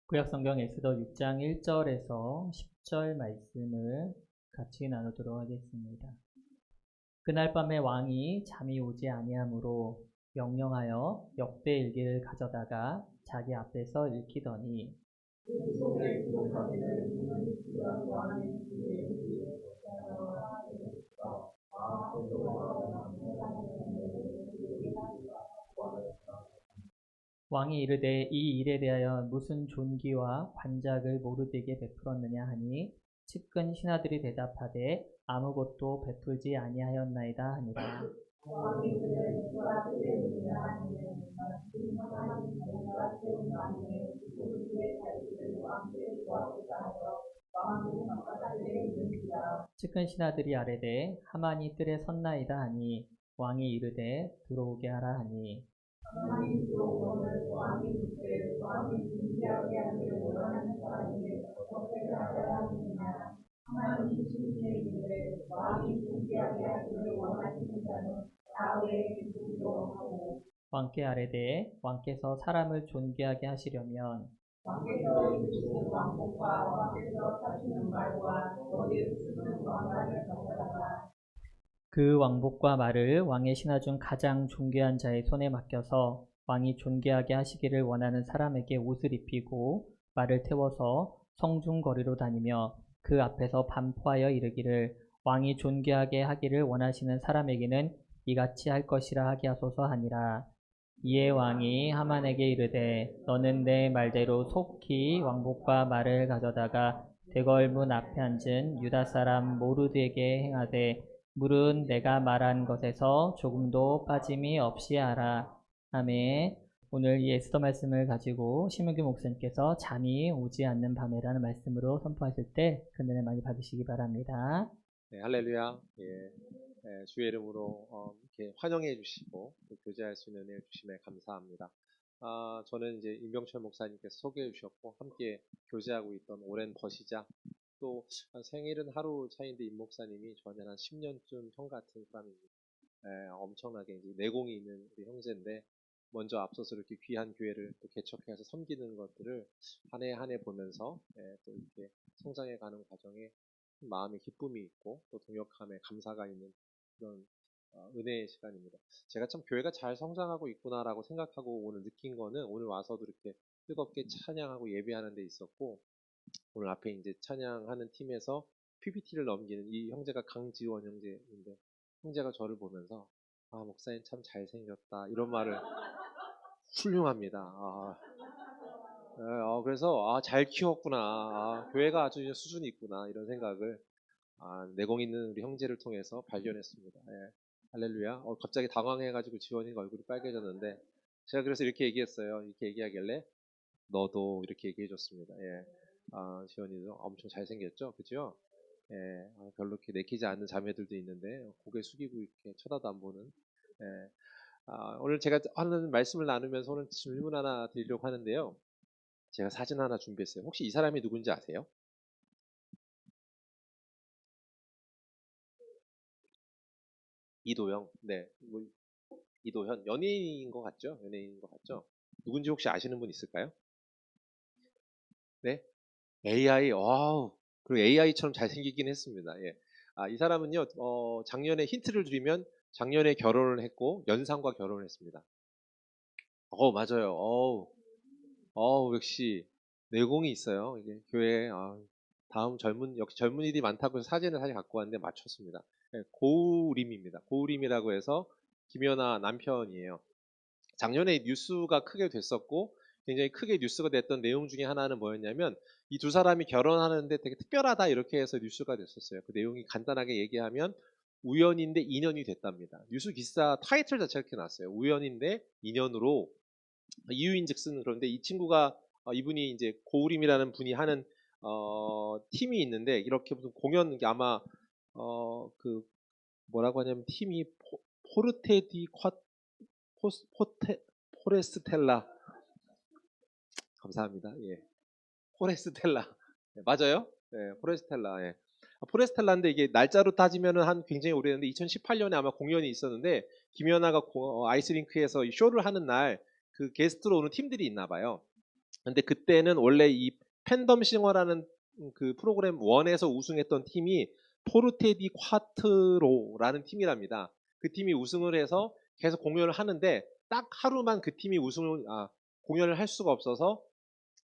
구약 성경 에스더 6장 1절에서 10절 말씀을 같이 나누도록 하겠습니다. 그날 밤에 왕이 잠이 오지 아니하므로 명령하여 역대 일기를 가져다가 자기 앞에서 읽히더니 왕이 이르되 이 일에 대하여 무슨 존귀와 관작을 모르되게 베풀었느냐 하니 측근 신하들이 대답하되 아무것도 베풀지 아니하였나이다 하니라. 측근 신하들이 아뢰되 하만이 뜰에 섰나이다 하니 왕이 이르되 들어오게 하라 하니 왕께 아뢰되 왕께서 사람을 존귀하게 하시려면 그 왕복과 말을 왕의 신하 중 가장 존귀한 자의 손에 맡겨서 왕이 존귀하게 하시기를 원하는 사람에게 옷을 입히고 말을 태워서 성중 거리로 다니며 그 앞에서 반포하여 이르기를 왕이 존귀하게 하기를 원하시는 사람에게는 이같이 할 것이라 하게 하소서 하니라. 이에 왕이 하만에게 이르되 너는 내 말대로 속히 왕복과 말을 가져다가 대궐문 앞에 앉은 유다 사람 모르드에게 행하되 물은 내가 말한 것에서 조금도 빠짐이 없이 하라. 아멘. 오늘 이 에스더 말씀을 가지고 심은규 목사님께서 잠이 오지 않는 밤에라는 말씀으로 선포하실 때 그 은혜 많이 받으시기 바랍니다. 네, 할렐루야. 주의 이름으로 이렇게 환영해 주시고 교제할 수 있는 은혜를 주심에 감사합니다. 저는 이제 임병철 목사님께서 소개해 주셨고 함께 교제하고 있던 오랜 버시자, 또 생일은 하루 차이인데 임 목사님이 저한테 한 10년쯤 형 같은 사람입니다. 엄청나게 이제 내공이 있는 우리 형제인데 먼저 앞서서 이렇게 귀한 교회를 또 개척해서 섬기는 것들을 한 해 한 해 보면서 또 이렇게 성장해 가는 과정에 마음의 기쁨이 있고 또 동역함에 감사가 있는 그런 은혜의 시간입니다. 제가 참 교회가 잘 성장하고 있구나라고 생각하고 오늘 느낀 거는 오늘 와서도 이렇게 뜨겁게 찬양하고 예배하는 데 있었고, 오늘 앞에 이제 찬양하는 팀에서 PPT를 넘기는 이 형제가 강지원 형제인데, 형제가 저를 보면서 목사님 참 잘생겼다 이런 말을 훌륭합니다. 그래서 잘 키웠구나, 교회가 아주 이제 수준이 있구나 이런 생각을 내공 있는 우리 형제를 통해서 발견했습니다. 할렐루야. 갑자기 당황해가지고 지원이가 얼굴이 빨개졌는데 제가 그래서 이렇게 얘기했어요. 이렇게 얘기하길래 너도 이렇게 얘기해줬습니다. 지원이도 엄청 잘생겼죠, 그죠? 별로 이렇게 내키지 않는 자매들도 있는데 고개 숙이고 이렇게 쳐다도 안 보는. 오늘 제가 하는 말씀을 나누면서 오늘 질문 하나 드리려고 하는데요. 제가 사진 하나 준비했어요. 혹시 이 사람이 누군지 아세요? 이도영. 네. 이도현. 연예인인 것 같죠? 연예인인 것 같죠? 누군지 혹시 아시는 분 있을까요? 네? AI. 와우. 그리고 AI처럼 잘생기긴 했습니다. 예. 이 사람은요, 작년에 힌트를 드리면 작년에 결혼을 했고 연상과 결혼을 했습니다. 맞아요. 역시 내공이 있어요. 이게 교회에 다음 역시 젊은이들이 많다고 해서 사진을 사실 갖고 왔는데 맞췄습니다. 고우림입니다. 고우림이라고 해서 김연아 남편이에요. 작년에 뉴스가 크게 됐었고 굉장히 크게 뉴스가 됐던 내용 중에 하나는 뭐였냐면 이 두 사람이 결혼하는데 되게 특별하다 이렇게 해서 뉴스가 됐었어요. 그 내용이 간단하게 얘기하면 우연인데 인연이 됐답니다. 뉴스 기사 타이틀 자체가 이렇게 났어요. 우연인데 인연으로 이유인즉슨. 그런데 이 친구가 이분이 이제 고우림이라는 분이 하는 팀이 있는데 이렇게 무슨 공연 아마 그 뭐라고 하냐면 팀이 포르테디 포레스텔라. 감사합니다. 예. 포레스텔라. 네, 맞아요? 네, 포레스텔라. 예. 포레스텔라인데 이게 날짜로 따지면은 한 굉장히 오래됐는데 2018년에 아마 공연이 있었는데 김연아가 아이스링크에서 쇼를 하는 날 그 게스트로 오는 팀들이 있나 봐요. 근데 그때는 원래 이 팬덤 싱어라는 그 프로그램 1에서 우승했던 팀이 포르테디 콰트로라는 팀이랍니다. 그 팀이 우승을 해서 계속 공연을 하는데 딱 하루만 그 팀이 공연을 할 수가 없어서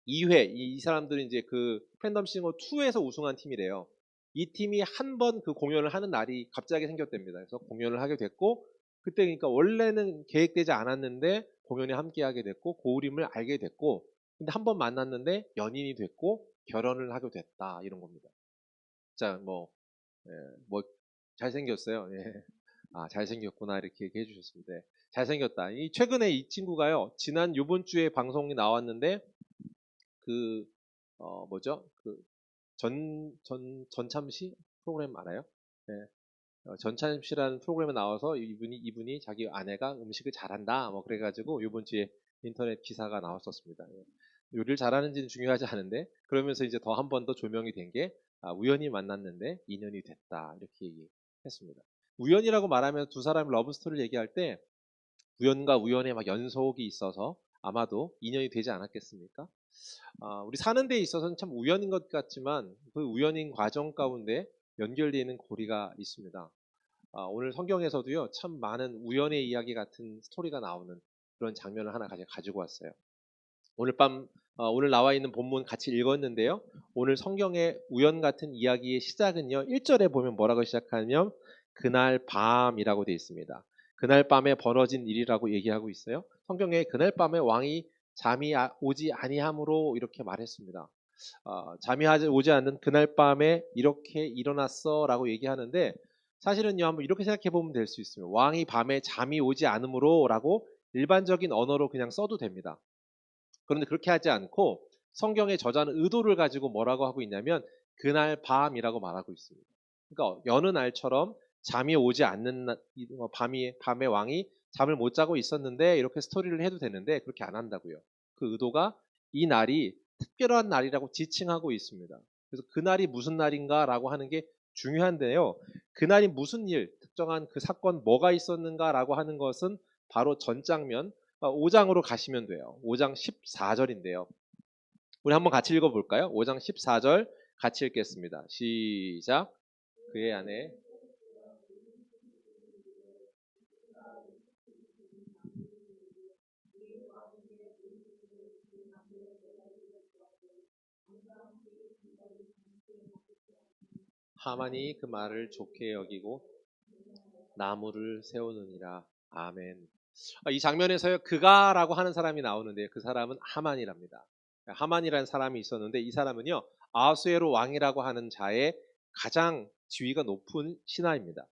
2회 이 사람들이 이제 그 팬덤 싱어 2에서 우승한 팀이래요. 이 팀이 한 번 그 공연을 하는 날이 갑자기 생겼답니다. 그래서 공연을 하게 됐고 그때 그러니까 원래는 계획되지 않았는데 공연에 함께하게 됐고 고우림을 알게 됐고 근데 한 번 만났는데 연인이 됐고 결혼을 하게 됐다 이런 겁니다. 자, 예, 뭐 잘생겼어요. 예. 아, 잘생겼구나 이렇게 얘기해 주셨습니다. 네, 잘생겼다. 이 최근에 이 친구가요. 지난 요번 주에 방송이 나왔는데 그 뭐죠? 그 전참시 프로그램 알아요? 네. 전참시라는 프로그램에 나와서 이분이 자기 아내가 음식을 잘한다. 뭐 그래가지고 이번 주에 인터넷 기사가 나왔었습니다. 예. 요리를 잘하는지는 중요하지 않은데 그러면서 이제 더 한 번 더 조명이 된 게 우연히 만났는데 인연이 됐다 이렇게 얘기했습니다. 우연이라고 말하면 두 사람의 러브 스토리를 얘기할 때 우연과 우연의 막 연속이 있어서 아마도 인연이 되지 않았겠습니까? 우리 사는 데 있어서는 참 우연인 것 같지만 그 우연인 과정 가운데 연결되는 고리가 있습니다. 오늘 성경에서도요, 참 많은 우연의 이야기 같은 스토리가 나오는 그런 장면을 하나 가지고 왔어요. 오늘 나와 있는 본문 같이 읽었는데요. 오늘 성경의 우연 같은 이야기의 시작은요, 1절에 보면 뭐라고 시작하냐면, 그날 밤이라고 되어 있습니다. 그날 밤에 벌어진 일이라고 얘기하고 있어요. 성경에 그날 밤에 왕이 잠이 오지 아니함으로 이렇게 말했습니다. 잠이 오지 않는 그날 밤에 이렇게 일어났어 라고 얘기하는데 사실은요 한번 이렇게 생각해 보면 될 수 있습니다. 왕이 밤에 잠이 오지 않으므로 라고 일반적인 언어로 그냥 써도 됩니다. 그런데 그렇게 하지 않고 성경의 저자는 의도를 가지고 뭐라고 하고 있냐면 그날 밤이라고 말하고 있습니다. 그러니까 여느 날처럼 잠이 오지 않는 밤에 왕이 잠을 못 자고 있었는데 이렇게 스토리를 해도 되는데 그렇게 안 한다고요. 그 의도가 이 날이 특별한 날이라고 지칭하고 있습니다. 그래서 그날이 무슨 날인가라고 하는 게 중요한데요. 그날이 무슨 일, 특정한 그 사건 뭐가 있었는가라고 하는 것은 바로 전장면 5장으로 가시면 돼요. 5장 14절인데요. 우리 한번 같이 읽어볼까요? 5장 14절 같이 읽겠습니다. 시작. 그의 안에 하만이 그 말을 좋게 여기고 나무를 세우느니라. 아멘. 이 장면에서요, 그가라고 하는 사람이 나오는데 그 사람은 하만이랍니다. 하만이라는 사람이 있었는데 이 사람은요, 아하수에로 왕이라고 하는 자의 가장 지위가 높은 신하입니다.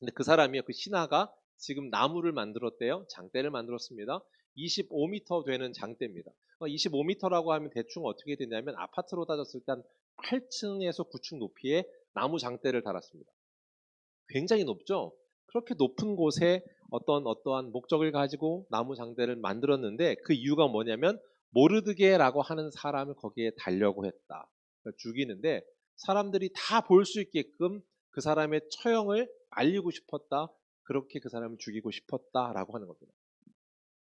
근데 그 사람이요, 그 신하가 지금 나무를 만들었대요. 장대를 만들었습니다. 25m 되는 장대입니다. 25m라고 하면 대충 어떻게 되냐면 아파트로 따졌을 때 한 8층에서 9층 높이의 나무 장대를 달았습니다. 굉장히 높죠? 그렇게 높은 곳에 어떠한 목적을 가지고 나무 장대를 만들었는데 그 이유가 뭐냐면 모르드게라고 하는 사람을 거기에 달려고 했다. 그러니까 죽이는데 사람들이 다 볼 수 있게끔 그 사람의 처형을 알리고 싶었다. 그렇게 그 사람을 죽이고 싶었다라고 하는 겁니다.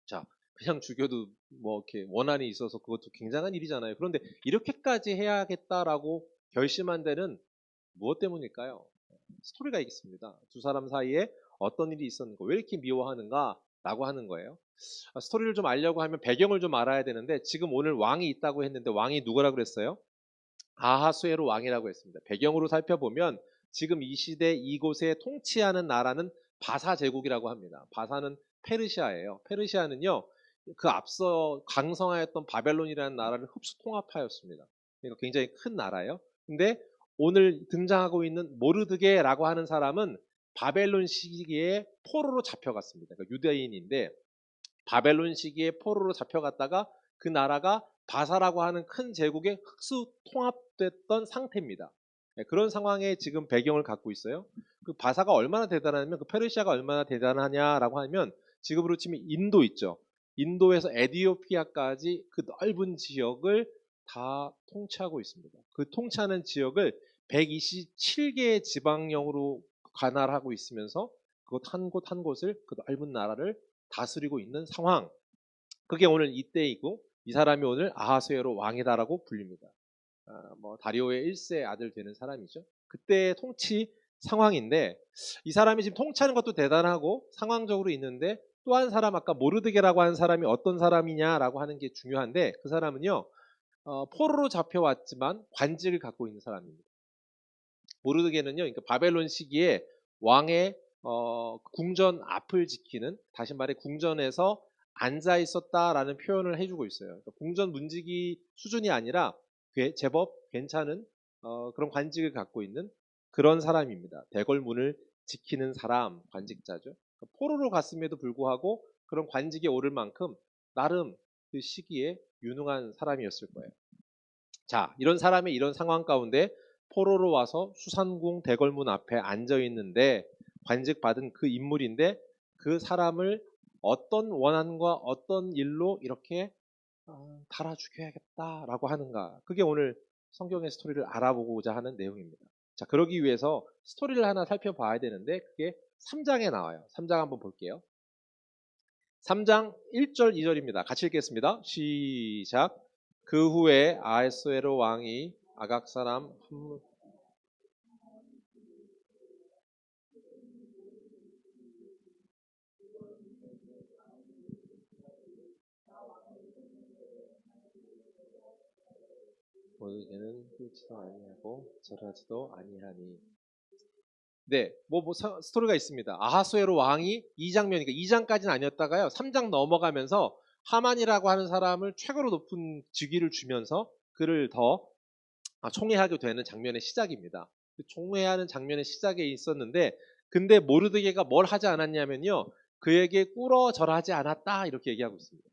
자, 그냥 죽여도 뭐 이렇게 원한이 있어서 그것도 굉장한 일이잖아요. 그런데 이렇게까지 해야겠다라고 결심한 데는 무엇 때문일까요? 스토리가 있습니다. 두 사람 사이에 어떤 일이 있었는가, 왜 이렇게 미워하는가 라고 하는 거예요. 스토리를 좀 알려고 하면 배경을 좀 알아야 되는데 지금 오늘 왕이 있다고 했는데 왕이 누구라고 그랬어요? 아하수에로 왕이라고 했습니다. 배경으로 살펴보면 지금 이 시대 이곳에 통치하는 나라는 바사 제국이라고 합니다. 바사는 페르시아예요. 페르시아는요, 그 앞서 강성하였던 바벨론이라는 나라를 흡수 통합하였습니다. 그러니까 굉장히 큰 나라예요. 근데 오늘 등장하고 있는 모르드게라고 하는 사람은 바벨론 시기에 포로로 잡혀갔습니다. 그러니까 유대인인데 바벨론 시기에 포로로 잡혀갔다가 그 나라가 바사라고 하는 큰 제국에 흑수 통합됐던 상태입니다. 네, 그런 상황에 지금 배경을 갖고 있어요. 그 바사가 얼마나 대단하냐면 그 페르시아가 얼마나 대단하냐라고 하면 지금으로 치면 인도 있죠. 인도에서 에티오피아까지 그 넓은 지역을 다 통치하고 있습니다. 그 통치하는 지역을 127개의 지방령으로 관할하고 있으면서 그곳 한 곳 한 곳을 그 넓은 나라를 다스리고 있는 상황. 그게 오늘 이때이고 이 사람이 오늘 아하수에로 왕이다라고 불립니다. 뭐 다리오의 1세 아들 되는 사람이죠. 그때의 통치 상황인데 이 사람이 지금 통치하는 것도 대단하고 상황적으로 있는데 또 한 사람 아까 모르드게라고 하는 사람이 어떤 사람이냐라고 하는 게 중요한데 그 사람은요 포로로 잡혀왔지만 관직을 갖고 있는 사람입니다. 모르드게는요 그러니까 바벨론 시기에 왕의 궁전 앞을 지키는 다시 말해 궁전에서 앉아 있었다라는 표현을 해주고 있어요. 그러니까 궁전 문지기 수준이 아니라 제법 괜찮은 그런 관직을 갖고 있는 그런 사람입니다. 대궐문을 지키는 사람, 관직자죠. 그러니까 포로로 갔음에도 불구하고 그런 관직에 오를 만큼 나름 그 시기에 유능한 사람이었을 거예요. 자, 이런 사람의 이런 상황 가운데 포로로 와서 수산궁 대궐문 앞에 앉아 있는데 관직받은 그 인물인데 그 사람을 어떤 원한과 어떤 일로 이렇게 달아 죽여야겠다라고 하는가. 그게 오늘 성경의 스토리를 알아보고자 하는 내용입니다. 자, 그러기 위해서 스토리를 하나 살펴봐야 되는데 그게 3장에 나와요. 3장 한번 볼게요. 3장 1절 2절입니다. 같이 읽겠습니다. 시작. 그 후에 아하수에로 왕이 아각 사람 모르게는 뚫지도 아니하고 절하지도 아니하니. 네, 스토리가 있습니다. 아하수에로 왕이 이 장면이니까 2장까지는 아니었다가요. 3장 넘어가면서 하만이라고 하는 사람을 최고로 높은 직위를 주면서 그를 더 총애하게 되는 장면의 시작입니다. 그 총애하는 장면의 시작에 있었는데 근데 모르드게가 뭘 하지 않았냐면요. 그에게 꿇어 절하지 않았다 이렇게 얘기하고 있습니다.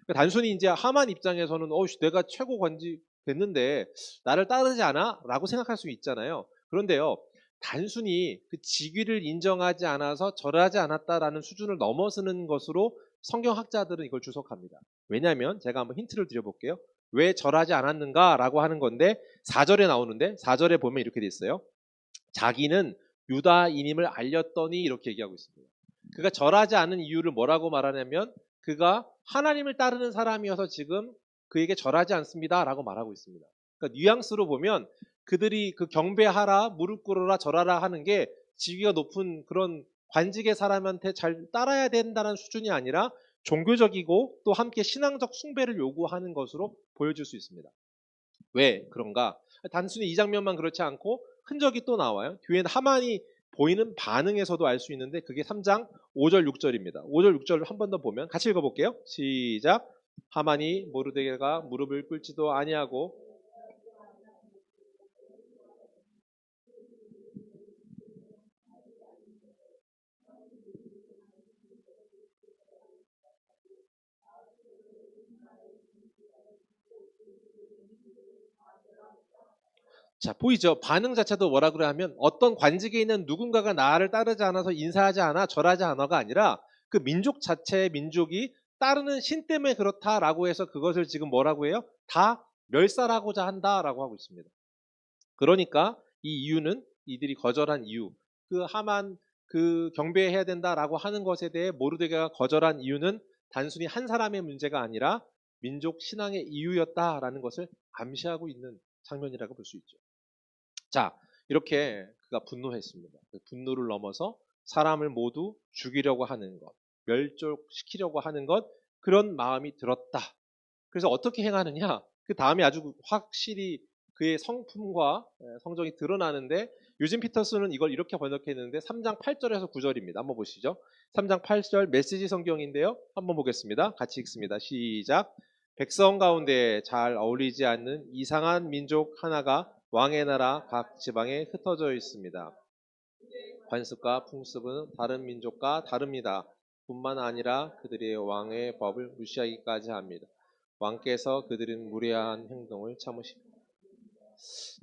그러니까 단순히 이제 하만 입장에서는 내가 최고 관직 됐는데 나를 따르지 않아? 라고 생각할 수 있잖아요. 그런데요. 단순히 그 직위를 인정하지 않아서 절하지 않았다라는 수준을 넘어서는 것으로 성경학자들은 이걸 주석합니다. 왜냐하면 제가 한번 힌트를 드려볼게요. 왜 절하지 않았는가라고 하는 건데 4절에 나오는데 4절에 보면 이렇게 돼 있어요. 자기는 유다인임을 알렸더니 이렇게 얘기하고 있습니다. 그가 절하지 않은 이유를 뭐라고 말하냐면 그가 하나님을 따르는 사람이어서 지금 그에게 절하지 않습니다라고 말하고 있습니다. 그러니까 뉘앙스로 보면 그들이 그 경배하라, 무릎 꿇어라, 절하라 하는 게 직위가 높은 그런 관직의 사람한테 잘 따라야 된다는 수준이 아니라 종교적이고 또 함께 신앙적 숭배를 요구하는 것으로 보여줄 수 있습니다. 왜 그런가? 단순히 이 장면만 그렇지 않고 흔적이 또 나와요. 뒤에는 하만이 보이는 반응에서도 알 수 있는데 그게 3장 5절 6절입니다. 5절 6절을 한 번 더 보면 같이 읽어볼게요. 시작. 하만이 모르드게가 무릎을 꿇지도 아니하고 자, 보이죠? 반응 자체도 뭐라 그래 하면 어떤 관직에 있는 누군가가 나를 따르지 않아서 인사하지 않아 절하지 않아가 아니라 그 민족 자체의 민족이 따르는 신 때문에 그렇다라고 해서 그것을 지금 뭐라고 해요? 다 멸살하고자 한다라고 하고 있습니다. 그러니까 이 이유는 이들이 거절한 이유, 그 하만 그 경배해야 된다라고 하는 것에 대해 모르드게가 거절한 이유는 단순히 한 사람의 문제가 아니라 민족 신앙의 이유였다라는 것을 암시하고 있는 장면이라고 볼 수 있죠. 자, 이렇게 그가 분노했습니다. 그 분노를 넘어서 사람을 모두 죽이려고 하는 것, 멸족시키려고 하는 것, 그런 마음이 들었다. 그래서 어떻게 행하느냐? 그 다음에 아주 확실히 그의 성품과 성정이 드러나는데 요즘 피터스는 이걸 이렇게 번역했는데 3장 8절에서 9절입니다. 한번 보시죠. 3장 8절 메시지 성경인데요. 한번 보겠습니다. 같이 읽습니다. 시작. 백성 가운데 잘 어울리지 않는 이상한 민족 하나가 왕의 나라 각 지방에 흩어져 있습니다. 관습과 풍습은 다른 민족과 다릅니다. 뿐만 아니라 그들의 왕의 법을 무시하기까지 합니다. 왕께서 그들은 무례한 행동을 참으십니다.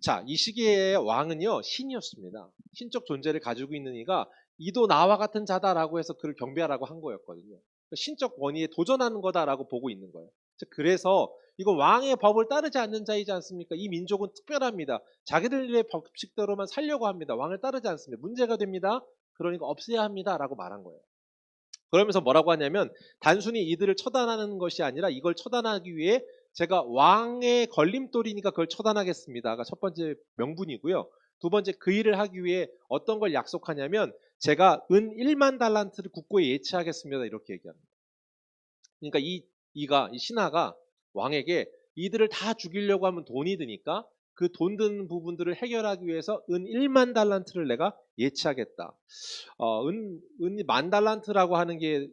자, 이 시기의 왕은요, 신이었습니다. 신적 존재를 가지고 있는 이가 이도 나와 같은 자다라고 해서 그를 경배하라고 한 거였거든요. 신적 권위에 도전하는 거다라고 보고 있는 거예요. 그래서 이거 왕의 법을 따르지 않는 자이지 않습니까? 이 민족은 특별합니다. 자기들의 법칙대로만 살려고 합니다. 왕을 따르지 않습니다. 문제가 됩니다. 그러니까 없애야 합니다라고 말한 거예요. 그러면서 뭐라고 하냐면 단순히 이들을 처단하는 것이 아니라 이걸 처단하기 위해 제가 왕의 걸림돌이니까 그걸 처단하겠습니다가 첫 번째 명분이고요. 두 번째 그 일을 하기 위해 어떤 걸 약속하냐면 제가 은 1만 달란트를 국고에 예치하겠습니다. 이렇게 얘기합니다. 그러니까 이 신하가 왕에게 이들을 다 죽이려고 하면 돈이 드니까 그 돈 드는 부분들을 해결하기 위해서 은 1만 달란트를 내가 예치하겠다. 은이 만 달란트라고 하는 게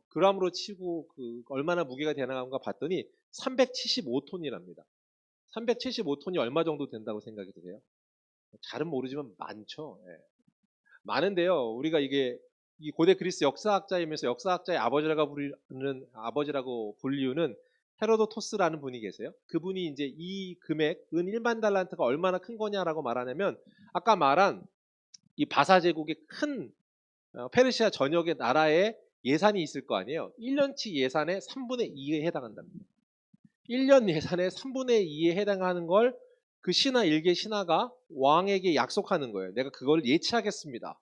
그람으로 치고 그 얼마나 무게가 되나가 봤더니 375톤이랍니다. 375톤이 얼마 정도 된다고 생각이 드세요? 잘은 모르지만 많죠. 예. 많은데요. 우리가 이 고대 그리스 역사학자이면서 역사학자의 아버지라고 불리우는 헤로도토스라는 분이 계세요. 그분이 이제 이 금액, 은 1만 달란트가 얼마나 큰 거냐라고 말하냐면 아까 말한 이 바사 제국의 큰 페르시아 전역의 나라에 예산이 있을 거 아니에요. 1년치 예산의 3분의 2에 해당한답니다. 1년 예산의 3분의 2에 해당하는 걸 그 일개 신하가 왕에게 약속하는 거예요. 내가 그걸 예치하겠습니다.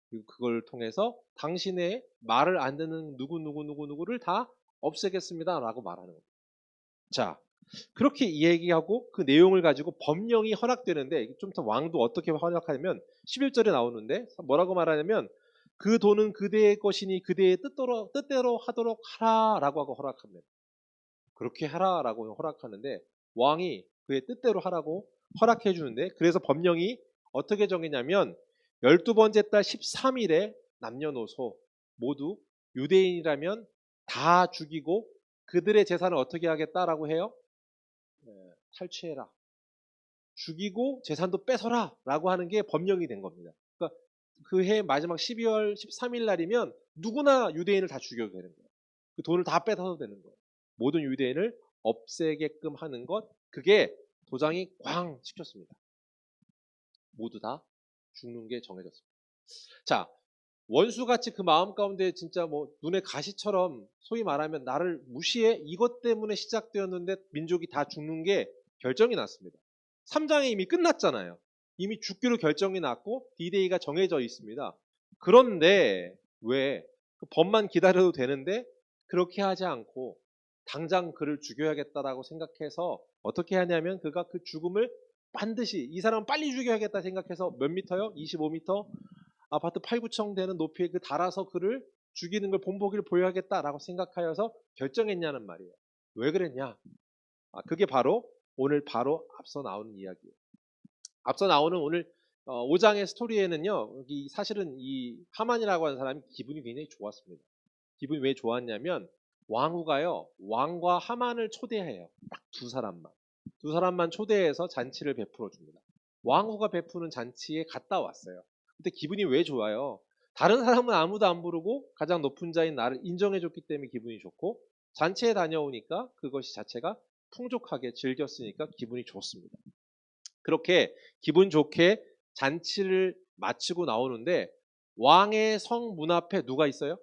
그리고 그걸 통해서 당신의 말을 안 듣는 누구를 다 없애겠습니다. 라고 말하는 겁니다. 자, 그렇게 얘기하고 그 내용을 가지고 법령이 허락되는데 좀 더 왕도 어떻게 허락하냐면 11절에 나오는데 뭐라고 말하냐면 그 돈은 그대의 것이니 그대의 뜻대로 하도록 하라라고 하고 허락합니다. 그렇게 하라라고 허락하는데 왕이 그의 뜻대로 하라고 허락해 주는데 그래서 법령이 어떻게 정했냐면 12번째 달 13일에 남녀노소 모두 유대인이라면 다 죽이고 그들의 재산을 어떻게 하겠다라고 해요? 탈취해라. 죽이고 재산도 뺏어라 라고 하는 게 법령이 된 겁니다. 그러니까 그 해 마지막 12월 13일 날이면 누구나 유대인을 다 죽여도 되는 거예요. 그 돈을 다 뺏어도 되는 거예요. 모든 유대인을 없애게끔 하는 것, 그게 도장이 꽝 시켰습니다. 모두 다 죽는 게 정해졌습니다. 자, 원수같이 그 마음 가운데 진짜 뭐 눈에 가시처럼 소위 말하면 나를 무시해 이것 때문에 시작되었는데 민족이 다 죽는 게 결정이 났습니다. 3장에 이미 끝났잖아요. 이미 죽기로 결정이 났고 D-Day가 정해져 있습니다. 그런데 왜 그 법만 기다려도 되는데 그렇게 하지 않고 당장 그를 죽여야겠다라고 생각해서 어떻게 하냐면 그가 그 죽음을 반드시 이 사람 빨리 죽여야겠다 생각해서 몇 미터요? 25미터? 아파트 8, 9층 되는 높이에 그 달아서 그를 죽이는 걸 본보기를 보여야겠다라고 생각하여서 결정했냐는 말이에요. 왜 그랬냐? 그게 바로 오늘 바로 앞서 나오는 이야기예요. 앞서 나오는 오늘 5장의 스토리에는요. 사실은 이 하만이라고 하는 사람이 기분이 굉장히 좋았습니다. 기분이 왜 좋았냐면 왕후가요. 왕과 하만을 초대해요. 딱 두 사람만 초대해서 잔치를 베풀어 줍니다. 왕후가 베푸는 잔치에 갔다 왔어요. 근데 기분이 왜 좋아요? 다른 사람은 아무도 안 부르고 가장 높은 자인 나를 인정해줬기 때문에 기분이 좋고 잔치에 다녀오니까 그것이 자체가 풍족하게 즐겼으니까 기분이 좋습니다. 그렇게 기분 좋게 잔치를 마치고 나오는데 왕의 성 문 앞에 누가 있어요?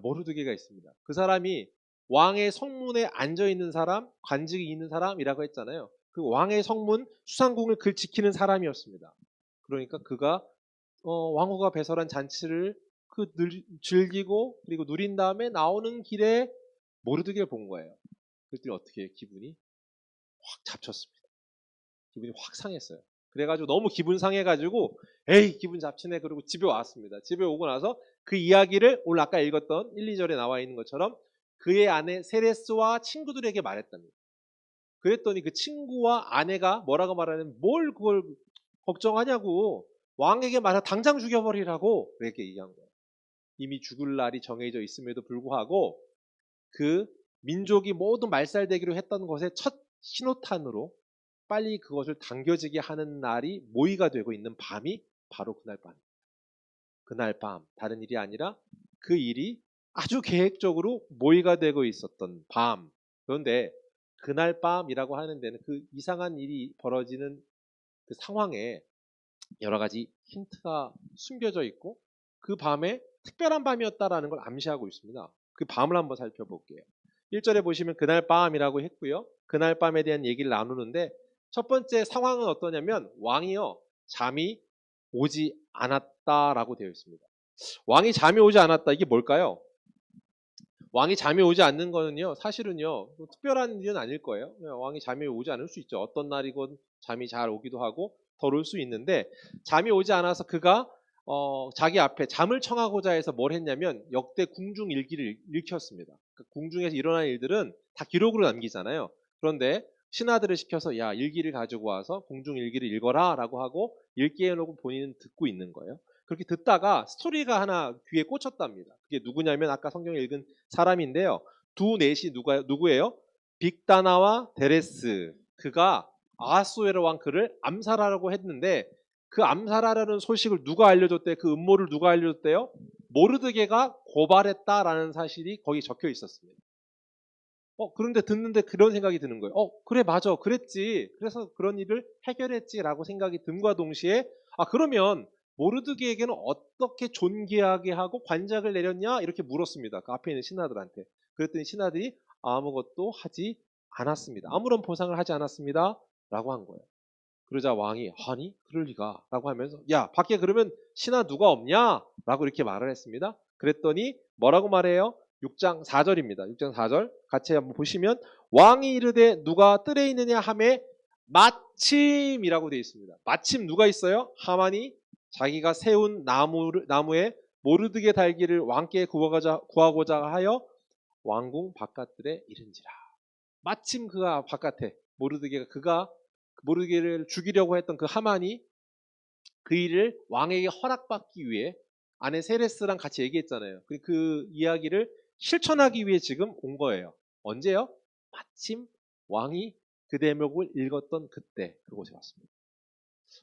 모르드게가 있습니다. 그 사람이 왕의 성문에 앉아 있는 사람, 관직이 있는 사람이라고 했잖아요. 그 왕의 성문 수상궁을 그 지키는 사람이었습니다. 그러니까 그가 왕후가 배설한 잔치를 즐기고 그리고 누린 다음에 나오는 길에 모르드게를 본 거예요. 그랬더니 어떻게 해요? 기분이 확 잡쳤습니다. 기분이 확 상했어요. 그래가지고 너무 기분 상해가지고 에이 기분 잡치네 그러고 집에 왔습니다. 집에 오고 나서 그 이야기를 오늘 아까 읽었던 1, 2절에 나와 있는 것처럼 그의 아내 세레스와 친구들에게 말했답니다. 그랬더니 그 친구와 아내가 뭐라고 말하냐면 뭘 그걸 걱정하냐고 왕에게 말해 당장 죽여버리라고 그렇게 얘기한 거예요. 이미 죽을 날이 정해져 있음에도 불구하고 그 민족이 모두 말살되기로 했던 것의 첫 신호탄으로 빨리 그것을 당겨지게 하는 날이 모의가 되고 있는 밤이 바로 그날 밤입니다. 그날 밤 다른 일이 아니라 그 일이 아주 계획적으로 모의가 되고 있었던 밤. 그런데 그날 밤이라고 하는 데는 그 이상한 일이 벌어지는 그 상황에 여러 가지 힌트가 숨겨져 있고 그 밤에 특별한 밤이었다라는 걸 암시하고 있습니다. 그 밤을 한번 살펴볼게요. 1절에 보시면 그날 밤이라고 했고요. 그날 밤에 대한 얘기를 나누는데 첫 번째 상황은 어떠냐면 왕이요 잠이 오지 않았다라고 되어 있습니다. 왕이 잠이 오지 않았다. 이게 뭘까요? 왕이 잠이 오지 않는 거는요, 사실은요, 뭐 특별한 일은 아닐 거예요. 그냥 왕이 잠이 오지 않을 수 있죠. 어떤 날이건 잠이 잘 오기도 하고 덜 올 수 있는데, 잠이 오지 않아서 그가 자기 앞에 잠을 청하고자 해서 뭘 했냐면 역대 궁중 일기를 읽혔습니다. 그러니까 궁중에서 일어난 일들은 다 기록으로 남기잖아요. 그런데 신하들을 시켜서 야, 일기를 가지고 와서 궁중 일기를 읽어라 라고 하고 읽게 해놓고 본인은 듣고 있는 거예요. 그렇게 듣다가 스토리가 하나 귀에 꽂혔답니다. 그게 누구냐면 아까 성경에 읽은 사람인데요. 두 넷이 누구예요? 빅다나와 데레스. 그가 아하수에로 왕 그를 암살하려고 했는데 그 암살하려는 소식을 누가 알려줬대? 그 음모를 누가 알려줬대요? 모르드게가 고발했다라는 사실이 거기 적혀 있었습니다. 그런데 듣는데 그런 생각이 드는 거예요. 그래, 맞아. 그랬지. 그래서 그런 일을 해결했지라고 생각이 듦과 동시에, 그러면 모르드게에게는 어떻게 존귀하게 하고 관작을 내렸냐? 이렇게 물었습니다. 그 앞에 있는 신하들한테. 그랬더니 신하들이 아무것도 하지 않았습니다. 아무런 보상을 하지 않았습니다. 라고 한 거예요. 그러자 왕이 아니 그럴 리가 라고 하면서 야 밖에 그러면 신하 누가 없냐? 라고 이렇게 말을 했습니다. 그랬더니 뭐라고 말해요? 6장 4절입니다. 6장 4절 같이 한번 보시면 왕이 이르되 누가 뜰에 있느냐 하매 마침이라고 되어 있습니다. 마침 누가 있어요? 하만이 자기가 세운 나무에 모르드게 달기를 왕께 구하고자 하여 왕궁 바깥들에 이른지라. 마침 그가 바깥에 모르드게가 모르드게를 죽이려고 했던 그 하만이 그 일을 왕에게 허락받기 위해 아내 세레스랑 같이 얘기했잖아요. 그 이야기를 실천하기 위해 지금 온 거예요. 언제요? 마침 왕이 그 대목을 읽었던 그때 그곳에 왔습니다.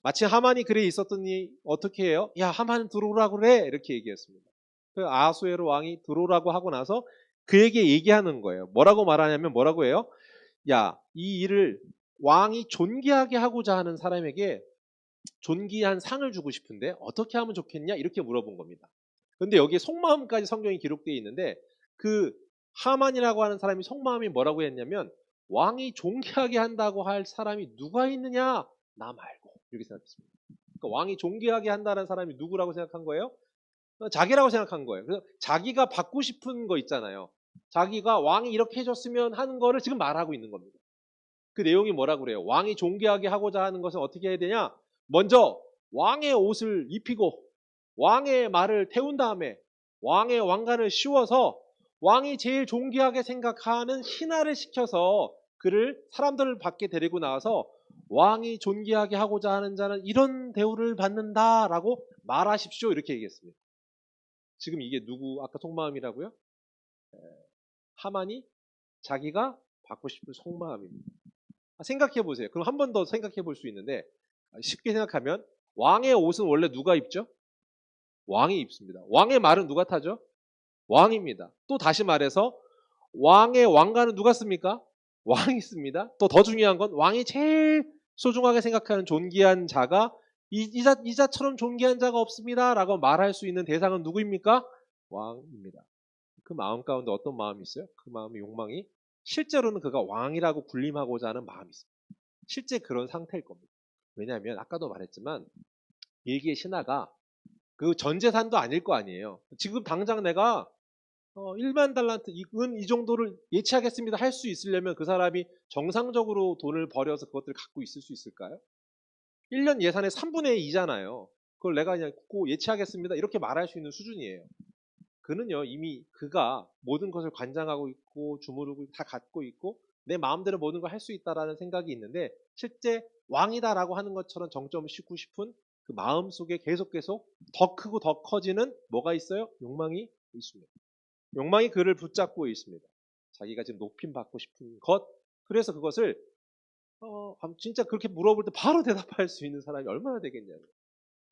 마침 하만이 글에 있었더니 어떻게 해요? 야 하만 들어오라고 그래 이렇게 얘기했습니다. 그 아하수에로 왕이 들어오라고 하고 나서 그에게 얘기하는 거예요. 뭐라고 말하냐면 뭐라고 해요? 야, 이 일을 왕이 존귀하게 하고자 하는 사람에게 존귀한 상을 주고 싶은데 어떻게 하면 좋겠냐? 이렇게 물어본 겁니다. 그런데 여기에 속마음까지 성경이 기록되어 있는데 그 하만이라고 하는 사람이 속마음이 뭐라고 했냐면 왕이 존귀하게 한다고 할 사람이 누가 있느냐? 나 말고 이렇게 생각했습니다. 그러니까 왕이 존귀하게 한다는 사람이 누구라고 생각한 거예요? 자기라고 생각한 거예요. 그래서 자기가 받고 싶은 거 있잖아요. 자기가 왕이 이렇게 해줬으면 하는 거를 지금 말하고 있는 겁니다. 그 내용이 뭐라고 그래요? 왕이 존귀하게 하고자 하는 것은 어떻게 해야 되냐? 먼저 왕의 옷을 입히고 왕의 말을 태운 다음에 왕의 왕관을 씌워서 왕이 제일 존귀하게 생각하는 신하를 시켜서 그를 사람들을 밖에 데리고 나와서 왕이 존귀하게 하고자 하는 자는 이런 대우를 받는다라고 말하십시오. 이렇게 얘기했습니다. 지금 이게 누구 아까 속마음이라고요? 하만이 자기가 받고 싶은 속마음입니다. 생각해 보세요. 그럼 한 번 더 생각해 볼 수 있는데 쉽게 생각하면 왕의 옷은 원래 누가 입죠? 왕이 입습니다. 왕의 말은 누가 타죠? 왕입니다. 또 다시 말해서 왕의 왕관은 누가 씁니까? 왕이 씁니다. 또 더 중요한 건 왕이 제일 소중하게 생각하는 존귀한 자가 이자처럼 존귀한 자가 없습니다. 라고 말할 수 있는 대상은 누구입니까? 왕입니다. 그 마음 가운데 어떤 마음이 있어요? 그 마음의 욕망이 실제로는 그가 왕이라고 군림하고자 하는 마음이 있습니다. 실제 그런 상태일 겁니다. 왜냐하면 아까도 말했지만 일기의 신하가 그 전 재산도 아닐 거 아니에요. 지금 당장 내가 1만 달란트 이 정도를 예치하겠습니다 할 수 있으려면 그 사람이 정상적으로 돈을 벌여서 그것들을 갖고 있을 수 있을까요? 1년 예산의 3분의 2잖아요. 그걸 내가 그냥 예치하겠습니다 이렇게 말할 수 있는 수준이에요. 그는요 이미 그가 모든 것을 관장하고 있고 주무르고 다 갖고 있고 내 마음대로 모든 걸 할 수 있다라는 생각이 있는데 실제 왕이다라고 하는 것처럼 정점을 싣고 싶은 그 마음 속에 계속 더 크고 더 커지는 뭐가 있어요? 욕망이 있습니다. 욕망이 그를 붙잡고 있습니다. 자기가 지금 높임 받고 싶은 것. 그래서 그것을 진짜 그렇게 물어볼 때 바로 대답할 수 있는 사람이 얼마나 되겠냐고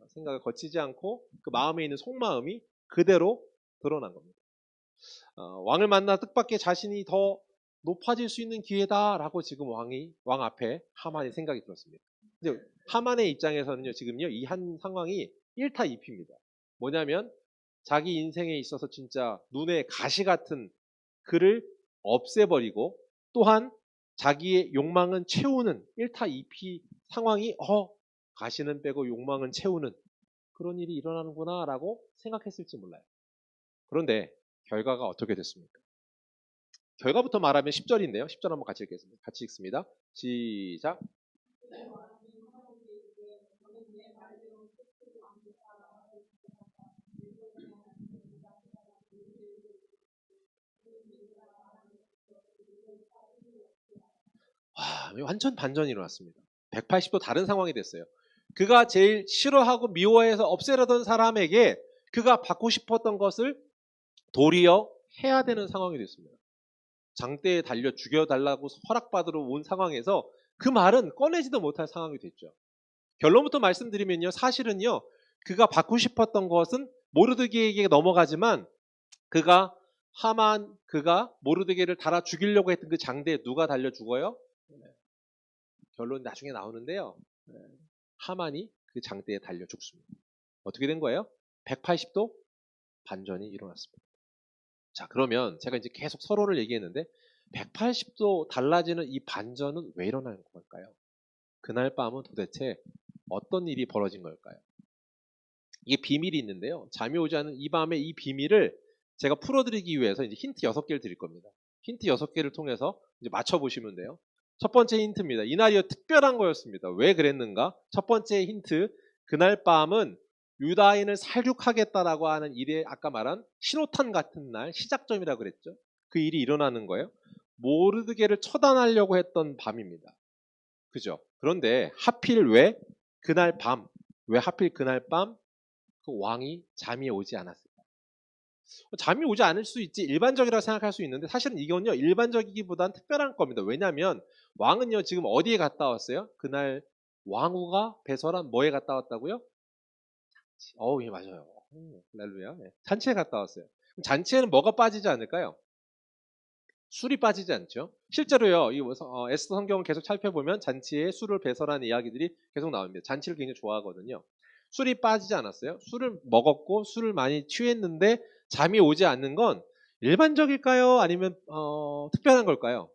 생각을 거치지 않고 그 마음에 있는 속마음이 그대로 드러난 겁니다. 왕을 만나 뜻밖의 자신이 더 높아질 수 있는 기회다라고 지금 왕 앞에 하만이 생각이 들었습니다. 근데 하만의 입장에서는요, 지금요, 이 한 상황이 1타 2피입니다. 뭐냐면, 자기 인생에 있어서 진짜 눈에 가시 같은 그를 없애버리고, 또한 자기의 욕망은 채우는 1타 2피 상황이, 가시는 빼고 욕망은 채우는 그런 일이 일어나는구나 라고 생각했을지 몰라요. 그런데 결과가 어떻게 됐습니까? 결과부터 말하면 10절인데요. 10절 한번 같이 읽겠습니다. 같이 읽습니다. 시작. 와, 완전 반전이 일어났습니다. 180도 다른 상황이 됐어요. 그가 제일 싫어하고 미워해서 없애려던 사람에게 그가 받고 싶었던 것을 도리어 해야 되는 상황이 됐습니다. 장대에 달려 죽여달라고 허락받으러 온 상황에서 그 말은 꺼내지도 못할 상황이 됐죠. 결론부터 말씀드리면요. 사실은요. 그가 받고 싶었던 것은 모르드게에게 넘어가지만 그가 모르드게를 달아 죽이려고 했던 그 장대에 누가 달려 죽어요? 결론 나중에 나오는데요. 하만이 그 장대에 달려 죽습니다. 어떻게 된 거예요? 180도 반전이 일어났습니다. 자, 그러면 제가 이제 계속 서로를 얘기했는데 180도 달라지는 이 반전은 왜 일어나는 걸까요? 그날 밤은 도대체 어떤 일이 벌어진 걸까요? 이게 비밀이 있는데요. 잠이 오지 않은 이 밤에 이 비밀을 제가 풀어드리기 위해서 이제 힌트 6개를 드릴 겁니다. 힌트 6개를 통해서 이제 맞춰보시면 돼요. 첫 번째 힌트입니다. 이날이 특별한 거였습니다. 왜 그랬는가? 첫 번째 힌트, 그날 밤은 유다인을 살육하겠다라고 하는 일에 아까 말한 신호탄 같은 날, 시작점이라고 그랬죠. 그 일이 일어나는 거예요. 모르드게를 처단하려고 했던 밤입니다. 그죠? 그런데 하필 왜 그날 밤, 왜 하필 그날 밤 그 왕이 잠이 오지 않았을까? 잠이 오지 않을 수 있지 일반적이라고 생각할 수 있는데 사실은 이건요 일반적이기보단 특별한 겁니다. 왜냐하면 왕은요 지금 어디에 갔다 왔어요? 그날 왕후가 배설한 뭐에 갔다 왔다고요? 예 맞아요. 할렐루야. 네. 잔치에 갔다 왔어요. 그럼 잔치에는 뭐가 빠지지 않을까요? 술이 빠지지 않죠. 실제로요, 에스더 성경을 계속 살펴보면 잔치에 술을 배설한 이야기들이 계속 나옵니다. 잔치를 굉장히 좋아하거든요. 술이 빠지지 않았어요. 술을 먹었고 술을 많이 취했는데 잠이 오지 않는 건 일반적일까요? 아니면 특별한 걸까요?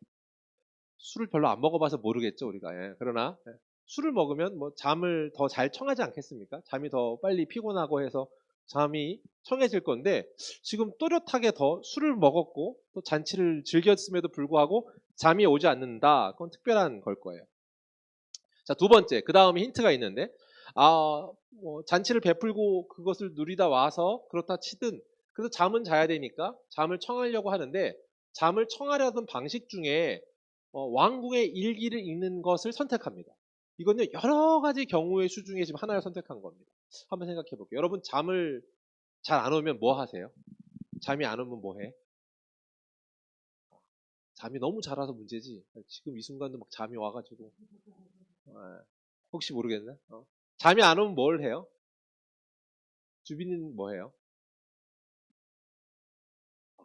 술을 별로 안 먹어봐서 모르겠죠, 우리가. 예, 그러나 술을 먹으면 뭐 잠을 더 잘 청하지 않겠습니까? 잠이 더 빨리 피곤하고 해서 잠이 청해질 건데 지금 또렷하게 더 술을 먹었고 또 잔치를 즐겼음에도 불구하고 잠이 오지 않는다. 그건 특별한 걸 거예요. 자, 두 번째. 그 다음에 힌트가 있는데 뭐 잔치를 베풀고 그것을 누리다 와서 그렇다 치든 그래서 잠은 자야 되니까 잠을 청하려고 하는데 잠을 청하려던 방식 중에 왕궁의 일기를 읽는 것을 선택합니다. 이건요 여러 가지 경우의 수 중에 지금 하나를 선택한 겁니다. 한번 생각해 볼게요. 여러분 잠을 잘 안 오면 뭐 하세요? 잠이 안 오면 뭐 해? 잠이 너무 잘 와서 문제지. 지금 이 순간도 막 잠이 와가지고 혹시 모르겠네. 잠이 안 오면 뭘 해요? 주빈이는 뭐 해요?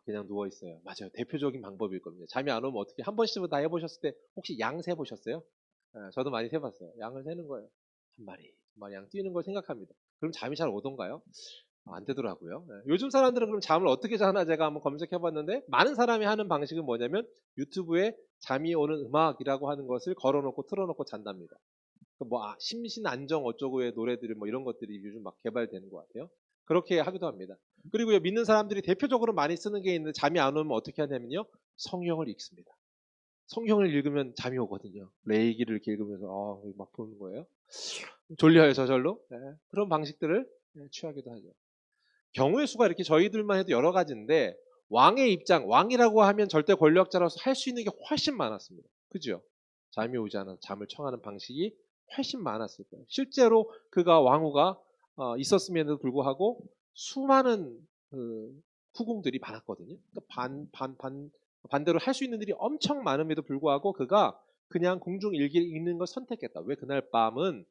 그냥 누워 있어요. 맞아요. 대표적인 방법일 겁니다. 잠이 안 오면 어떻게 한 번씩은 다 해보셨을 때 혹시 양 세보셨어요? 저도 많이 세봤어요. 양을 세는 거예요. 한 마리, 두 마리 양 뛰는 걸 생각합니다. 그럼 잠이 잘 오던가요? 안 되더라고요. 요즘 사람들은 그럼 잠을 어떻게 자나 제가 한번 검색해봤는데 많은 사람이 하는 방식은 뭐냐면 유튜브에 잠이 오는 음악이라고 하는 것을 걸어놓고 틀어놓고 잔답니다. 심신 안정 어쩌고의 노래들 뭐 이런 것들이 요즘 막 개발되는 것 같아요. 그렇게 하기도 합니다. 그리고요 믿는 사람들이 대표적으로 많이 쓰는 게 있는데 잠이 안 오면 어떻게 하냐면요 성경을 읽습니다. 성경을 읽으면 잠이 오거든요. 레이기를 이렇게 읽으면서 막 보는 거예요. 졸려요 저절로. 네. 그런 방식들을 취하기도 하죠. 경우의 수가 이렇게 저희들만 해도 여러 가지인데 왕의 입장, 왕이라고 하면 절대 권력자로서 할 수 있는 게 훨씬 많았습니다. 그죠? 잠이 오지 않아서 잠을 청하는 방식이 훨씬 많았을 거예요. 실제로 그가 왕후가 있었음에도 불구하고 수많은 후궁들이 많았거든요. 그러니까 반대로 할 수 있는 일이 엄청 많음에도 불구하고 그가 그냥 궁중일기를 읽는 걸 선택했다. 왜 그날 밤은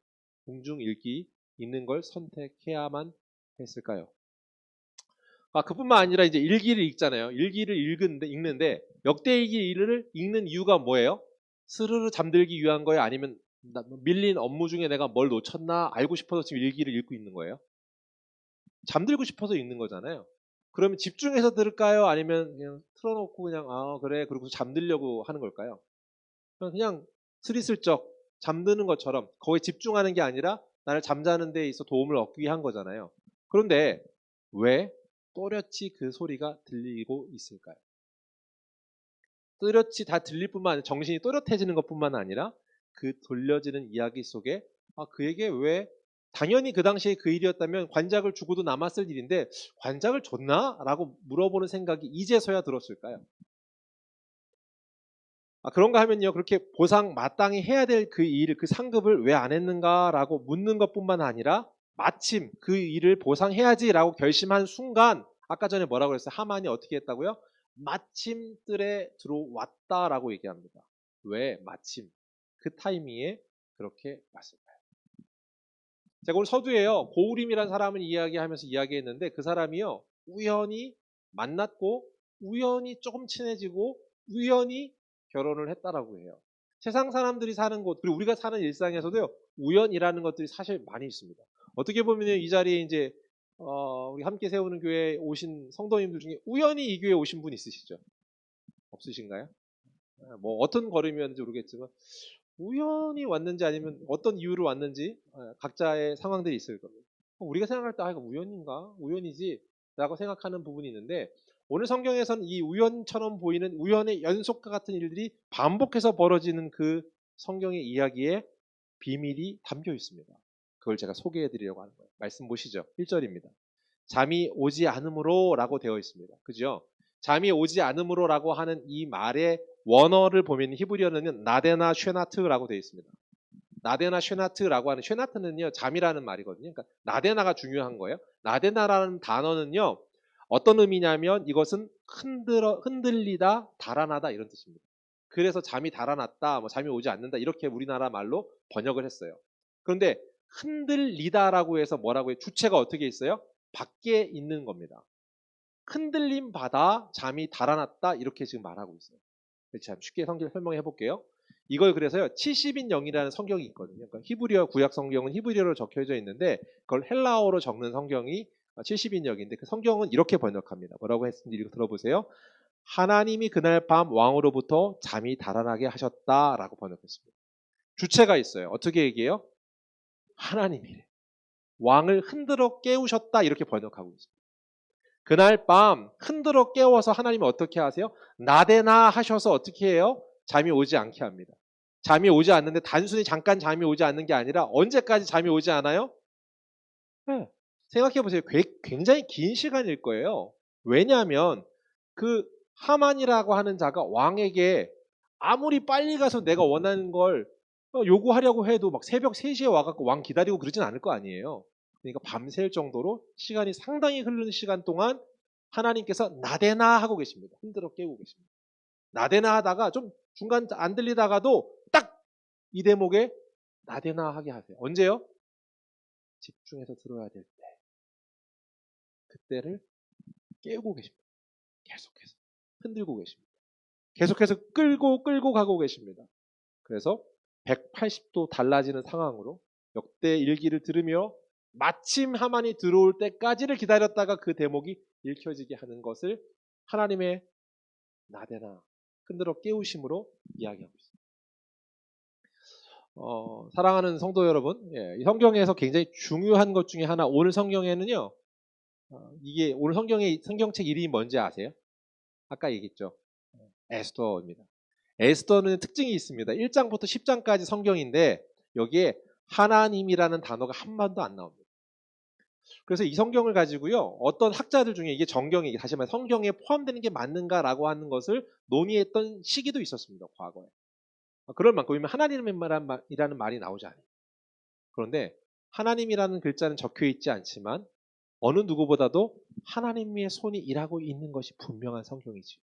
궁중일기 읽는 걸 선택해야만 했을까요? 그뿐만 아니라 이제 일기를 읽잖아요. 일기를 읽는데 역대일기를 읽는 이유가 뭐예요? 스르르 잠들기 위한 거예요? 아니면 밀린 업무 중에 내가 뭘 놓쳤나 알고 싶어서 지금 일기를 읽고 있는 거예요? 잠들고 싶어서 읽는 거잖아요. 그러면 집중해서 들을까요? 아니면 그냥 틀어놓고 그냥 그래 그러고 잠들려고 하는 걸까요? 그냥 스리슬쩍 잠드는 것처럼 거기에 집중하는 게 아니라 나를 잠자는 데 있어 도움을 얻기 위한 거잖아요. 그런데 왜 또렷이 그 소리가 들리고 있을까요? 또렷이 다 들릴 뿐만 아니라 정신이 또렷해지는 것뿐만 아니라 그 돌려지는 이야기 속에 그에게 왜 당연히 그 당시에 그 일이었다면 관작을 주고도 남았을 일인데 관작을 줬나? 라고 물어보는 생각이 이제서야 들었을까요? 그런가 하면요. 그렇게 보상 마땅히 해야 될 그 일, 그 상급을 왜 안 했는가라고 묻는 것뿐만 아니라 마침 그 일을 보상해야지라고 결심한 순간 아까 전에 뭐라고 그랬어요? 하만이 어떻게 했다고요? 마침 뜰에 들어왔다라고 얘기합니다. 왜 마침 그 타이밍에 그렇게 왔을까요? 제가 오늘 서두에요. 고우림이라는 사람을 이야기하면서 이야기했는데 그 사람이요. 우연히 만났고 우연히 조금 친해지고 우연히 결혼을 했다라고 해요. 세상 사람들이 사는 곳 그리고 우리가 사는 일상에서도요. 우연이라는 것들이 사실 많이 있습니다. 어떻게 보면 이 자리에 이제 우리 함께 세우는 교회에 오신 성도님들 중에 우연히 이 교회에 오신 분 있으시죠? 없으신가요? 뭐 어떤 걸음이었는지 모르겠지만 우연히 왔는지 아니면 어떤 이유로 왔는지 각자의 상황들이 있을 겁니다. 우리가 생각할 때 이거 우연인가? 우연이지? 라고 생각하는 부분이 있는데 오늘 성경에서는 이 우연처럼 보이는 우연의 연속과 같은 일들이 반복해서 벌어지는 그 성경의 이야기에 비밀이 담겨 있습니다. 그걸 제가 소개해 드리려고 하는 거예요. 말씀 보시죠. 1절입니다. 잠이 오지 않으므로 라고 되어 있습니다. 그죠? 잠이 오지 않으므로 라고 하는 이 말의 원어를 보면 히브리어는 나데나 쉐나트라고 되어 있습니다. 나데나 쉐나트라고 하는 쉐나트는요 잠이라는 말이거든요. 그러니까 나데나가 중요한 거예요. 나데나라는 단어는요 어떤 의미냐면 이것은 흔들리다, 달아나다 이런 뜻입니다. 그래서 잠이 달아났다, 뭐 잠이 오지 않는다 이렇게 우리나라 말로 번역을 했어요. 그런데 흔들리다라고 해서 뭐라고 해요? 주체가 어떻게 있어요? 밖에 있는 겁니다. 흔들림 받아 잠이 달아났다 이렇게 지금 말하고 있어요. 참 쉽게 설명해 볼게요. 이걸 그래서요 70인 영이라는 성경이 있거든요. 그러니까 히브리어 구약 성경은 히브리어로 적혀져 있는데 그걸 헬라어로 적는 성경이 70인 영인데 그 성경은 이렇게 번역합니다. 뭐라고 했는지 들어보세요. 하나님이 그날 밤 왕으로부터 잠이 달아나게 하셨다라고 번역했습니다. 주체가 있어요. 어떻게 얘기해요? 하나님이래. 왕을 흔들어 깨우셨다 이렇게 번역하고 있습니다. 그날 밤 흔들어 깨워서 하나님이 어떻게 하세요? 나대나 하셔서 어떻게 해요? 잠이 오지 않게 합니다. 잠이 오지 않는데 단순히 잠깐 잠이 오지 않는 게 아니라 언제까지 잠이 오지 않아요? 네. 생각해 보세요. 굉장히 긴 시간일 거예요. 왜냐하면 그 하만이라고 하는 자가 왕에게 아무리 빨리 가서 내가 원하는 걸 요구하려고 해도 막 새벽 3시에 와갖고 왕 기다리고 그러진 않을 거 아니에요. 그러니까 밤샐 정도로 시간이 상당히 흐르는 시간 동안 하나님께서 나대나 하고 계십니다. 흔들어 깨우고 계십니다. 나대나 하다가 좀 중간 안 들리다가도 딱 이 대목에 나대나 하게 하세요. 언제요? 집중해서 들어야 될 때. 그때를 깨우고 계십니다. 계속해서 흔들고 계십니다. 계속해서 끌고 가고 계십니다. 그래서 180도 달라지는 상황으로 역대 일기를 들으며 마침 하만이 들어올 때까지를 기다렸다가 그 대목이 읽혀지게 하는 것을 하나님의 나대나 흔들어 깨우심으로 이야기하고 있습니다. 사랑하는 성도 여러분, 이 성경에서 굉장히 중요한 것 중에 하나, 오늘 성경에는요, 이게 오늘 성경책 이름이 뭔지 아세요? 아까 얘기했죠. 에스더입니다. 에스더는 특징이 있습니다. 1장부터 10장까지 성경인데 여기에 하나님이라는 단어가 한 번도 안 나옵니다. 그래서 이 성경을 가지고요. 어떤 학자들 중에 이게 정경이 다시 말해 성경에 포함되는 게 맞는가라고 하는 것을 논의했던 시기도 있었습니다. 과거에. 그럴 만큼 하나님이라는 말이 나오지 않아요. 그런데 하나님이라는 글자는 적혀 있지 않지만 어느 누구보다도 하나님의 손이 일하고 있는 것이 분명한 성경이지.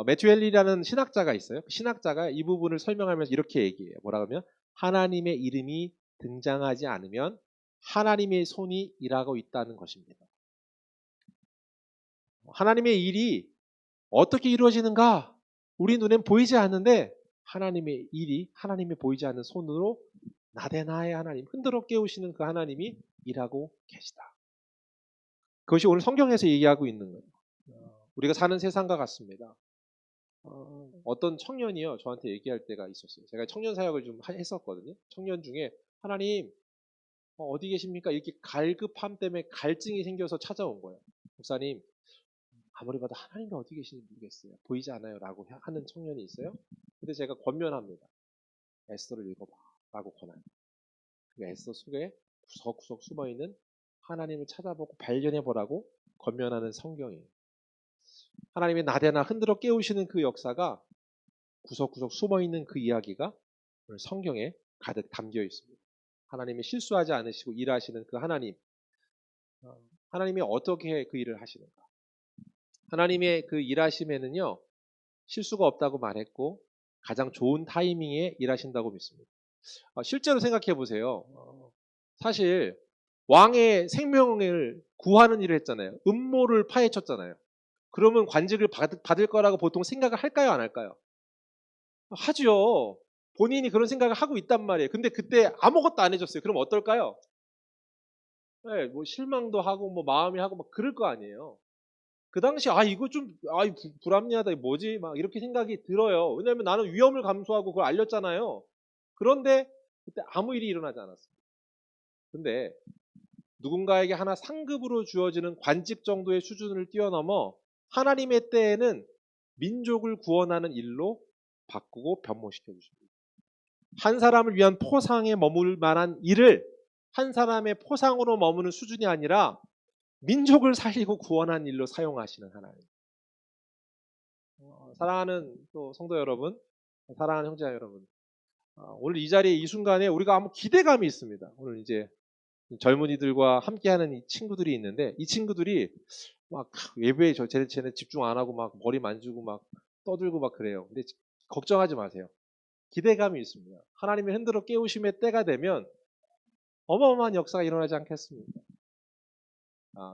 매튜 헨리라는 신학자가 있어요. 그 신학자가 이 부분을 설명하면서 이렇게 얘기해요. 뭐라고 하면 하나님의 이름이 등장하지 않으면 하나님의 손이 일하고 있다는 것입니다. 하나님의 일이 어떻게 이루어지는가? 우리 눈엔 보이지 않는데 하나님의 일이 하나님의 보이지 않는 손으로 나대나의 하나님, 흔들어 깨우시는 그 하나님이 일하고 계시다. 그것이 오늘 성경에서 얘기하고 있는 거예요. 우리가 사는 세상과 같습니다. 어떤 청년이요 저한테 얘기할 때가 있었어요. 제가 청년 사역을 좀 했었거든요. 청년 중에 하나님 어디 계십니까? 이렇게 갈급함 때문에 갈증이 생겨서 찾아온 거예요. 목사님, 아무리 봐도 하나님이 어디 계신지 모르겠어요. 보이지 않아요. 라고 하는 청년이 있어요. 근데 제가 권면합니다. 에스더를 읽어봐. 라고 권해요. 그 에스더 속에 구석구석 숨어있는 하나님을 찾아보고 발견해보라고 권면하는 성경이에요. 하나님의 나대나 흔들어 깨우시는 그 역사가 구석구석 숨어있는 그 이야기가 오늘 성경에 가득 담겨 있습니다. 하나님이 실수하지 않으시고 일하시는 그 하나님, 하나님이 어떻게 그 일을 하시는가? 하나님의 그 일하심에는요, 실수가 없다고 말했고 가장 좋은 타이밍에 일하신다고 믿습니다. 실제로 생각해 보세요. 사실 왕의 생명을 구하는 일을 했잖아요. 음모를 파헤쳤잖아요. 그러면 관직을 받을 거라고 보통 생각을 할까요, 안 할까요? 하죠. 본인이 그런 생각을 하고 있단 말이에요. 근데 그때 아무것도 안 해줬어요. 그럼 어떨까요? 네, 뭐 실망도 하고 뭐 마음이 하고 막 그럴 거 아니에요. 그 당시 이거 좀 불합리하다. 이거 뭐지? 막 이렇게 생각이 들어요. 왜냐하면 나는 위험을 감수하고 그걸 알렸잖아요. 그런데 그때 아무 일이 일어나지 않았습니다. 근데 누군가에게 하나 상급으로 주어지는 관직 정도의 수준을 뛰어넘어 하나님의 때에는 민족을 구원하는 일로 바꾸고 변모시켜 주십니다. 한 사람을 위한 포상에 머물 만한 일을 한 사람의 포상으로 머무는 수준이 아니라 민족을 살리고 구원하는 일로 사용하시는 하나님. 사랑하는 또 성도 여러분, 사랑하는 형제 여러분, 오늘 이 자리에 이 순간에 우리가 아무 기대감이 있습니다. 오늘 이제 젊은이들과 함께하는 이 친구들이 있는데 이 친구들이 막 외부에 쟤네 집중 안 하고 막 머리 만지고 막 떠들고 막 그래요. 근데 걱정하지 마세요. 기대감이 있습니다. 하나님의 흔들어 깨우심의 때가 되면 어마어마한 역사가 일어나지 않겠습니까?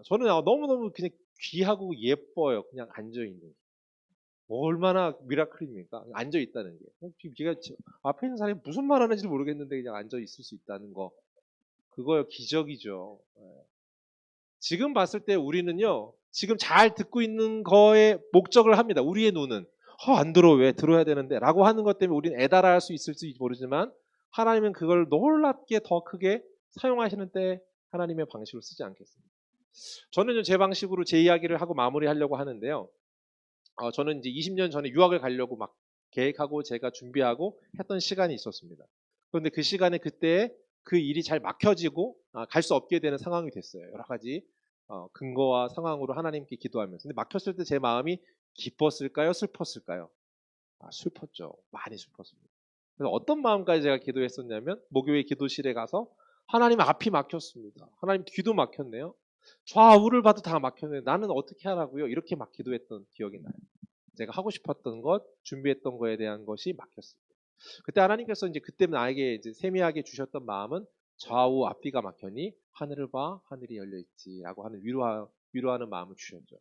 저는 너무너무 그냥 귀하고 예뻐요. 그냥 앉아있는 게. 얼마나 미라클입니까? 앉아있다는 게. 제가 앞에 있는 사람이 무슨 말 하는지 모르겠는데 그냥 앉아있을 수 있다는 거. 그거 기적이죠. 지금 봤을 때 우리는요, 지금 잘 듣고 있는 거에 목적을 합니다. 우리의 눈은. 안 들어, 왜 들어야 되는데? 라고 하는 것 때문에 우리는 애달아 수 있을지 모르지만, 하나님은 그걸 놀랍게 더 크게 사용하시는 때 하나님의 방식을 쓰지 않겠습니다. 저는 제 방식으로 제 이야기를 하고 마무리하려고 하는데요. 저는 이제 20년 전에 유학을 가려고 막 계획하고 제가 준비하고 했던 시간이 있었습니다. 그런데 그 시간에 그때 그 일이 잘 막혀지고 갈 수 없게 되는 상황이 됐어요. 여러 가지 근거와 상황으로 하나님께 기도하면서. 근데 막혔을 때 제 마음이 기뻤을까요? 슬펐을까요? 슬펐죠. 많이 슬펐습니다. 그래서 어떤 마음까지 제가 기도했었냐면 목요일 기도실에 가서 하나님 앞이 막혔습니다. 하나님 뒤도 막혔네요. 좌우를 봐도 다 막혔는데 나는 어떻게 하라고요? 이렇게 막 기도했던 기억이 나요. 제가 하고 싶었던 것, 준비했던 거에 대한 것이 막혔습니다. 그때 하나님께서 이제 그때 나에게 이제 세미하게 주셨던 마음은 좌우 앞뒤가 막혔니 하늘을 봐, 하늘이 열려 있지라고 하는 위로하는 마음을 주셨죠.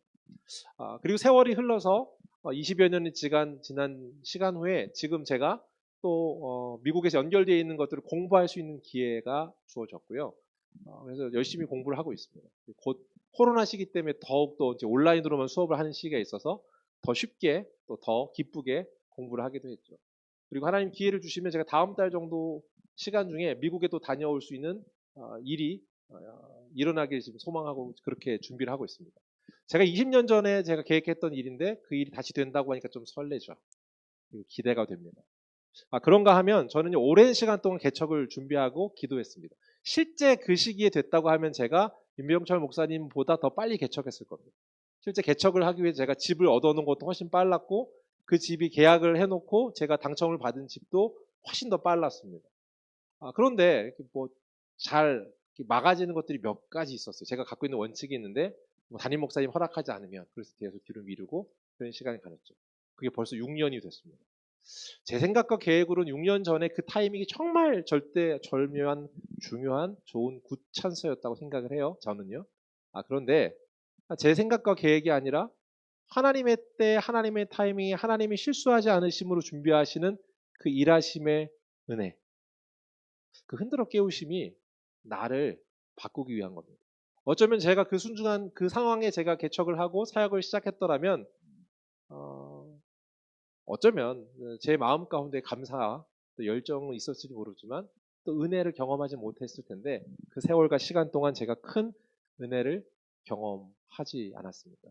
그리고 세월이 흘러서 20여 년이 지난 시간 후에 지금 제가 또 미국에서 연결되어 있는 것들을 공부할 수 있는 기회가 주어졌고요. 그래서 열심히 공부를 하고 있습니다. 곧 코로나 시기 때문에 더욱더 이제 온라인으로만 수업을 하는 시기가 있어서 더 쉽게 또 더 기쁘게 공부를 하기도 했죠. 그리고 하나님 기회를 주시면 제가 다음 달 정도 시간 중에 미국에 또 다녀올 수 있는 일이 일어나길 지금 소망하고 그렇게 준비를 하고 있습니다. 제가 20년 전에 제가 계획했던 일인데 그 일이 다시 된다고 하니까 좀 설레죠. 그리고 기대가 됩니다. 그런가 하면 저는 오랜 시간 동안 개척을 준비하고 기도했습니다. 실제 그 시기에 됐다고 하면 제가 임병철 목사님보다 더 빨리 개척했을 겁니다. 실제 개척을 하기 위해 제가 집을 얻어놓은 것도 훨씬 빨랐고 그 집이 계약을 해놓고 제가 당첨을 받은 집도 훨씬 더 빨랐습니다. 그런데 뭐 잘 막아지는 것들이 몇 가지 있었어요. 제가 갖고 있는 원칙이 있는데 담임 목사님 허락하지 않으면 그래서 계속 뒤로 미루고 그런 시간이 가졌죠. 그게 벌써 6년이 됐습니다. 제 생각과 계획으로는 6년 전에 그 타이밍이 정말 절묘한 중요한 좋은 굿 찬스였다고 생각을 해요. 저는요. 그런데 제 생각과 계획이 아니라 하나님의 때, 하나님의 타이밍에 하나님이 실수하지 않으심으로 준비하시는 그 일하심의 은혜, 그 흔들어 깨우심이 나를 바꾸기 위한 겁니다. 어쩌면 제가 그 순중한 그 상황에 제가 개척을 하고 사역을 시작했더라면 어쩌면 제 마음 가운데 감사, 열정은 있었을지 모르지만 또 은혜를 경험하지 못했을 텐데 그 세월과 시간 동안 제가 큰 은혜를 경험하지 않았습니다.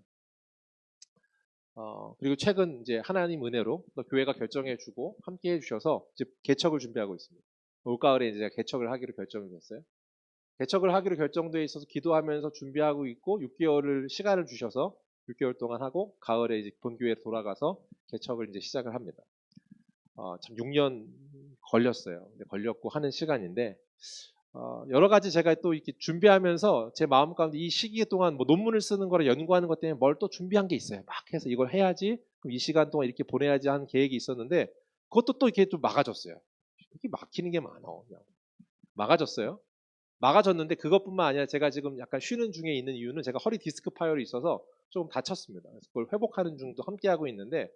그리고 최근 이제 하나님 은혜로 또 교회가 결정해주고 함께 해주셔서 이제 개척을 준비하고 있습니다. 올가을에 이제 개척을 하기로 결정이 됐어요. 개척을 하기로 결정되어 있어서 기도하면서 준비하고 있고 6개월을 시간을 주셔서 6개월 동안 하고 가을에 이제 본교회로 돌아가서 개척을 이제 시작을 합니다. 참 6년 걸렸어요. 걸렸고 하는 시간인데 여러 가지 제가 또 이렇게 준비하면서 제 마음 가운데 이 시기 동안 뭐 논문을 쓰는 거를 연구하는 것 때문에 뭘 또 준비한 게 있어요. 막 해서 이걸 해야지, 그럼 이 시간 동안 이렇게 보내야지 하는 계획이 있었는데 그것도 또 이렇게 좀 막아졌어요. 이렇게 막히는 게 많아. 그냥 막아졌어요. 막아졌는데 그것뿐만 아니라 제가 지금 약간 쉬는 중에 있는 이유는 제가 허리 디스크 파열이 있어서 좀 다쳤습니다. 그래서 그걸 회복하는 중도 함께 하고 있는데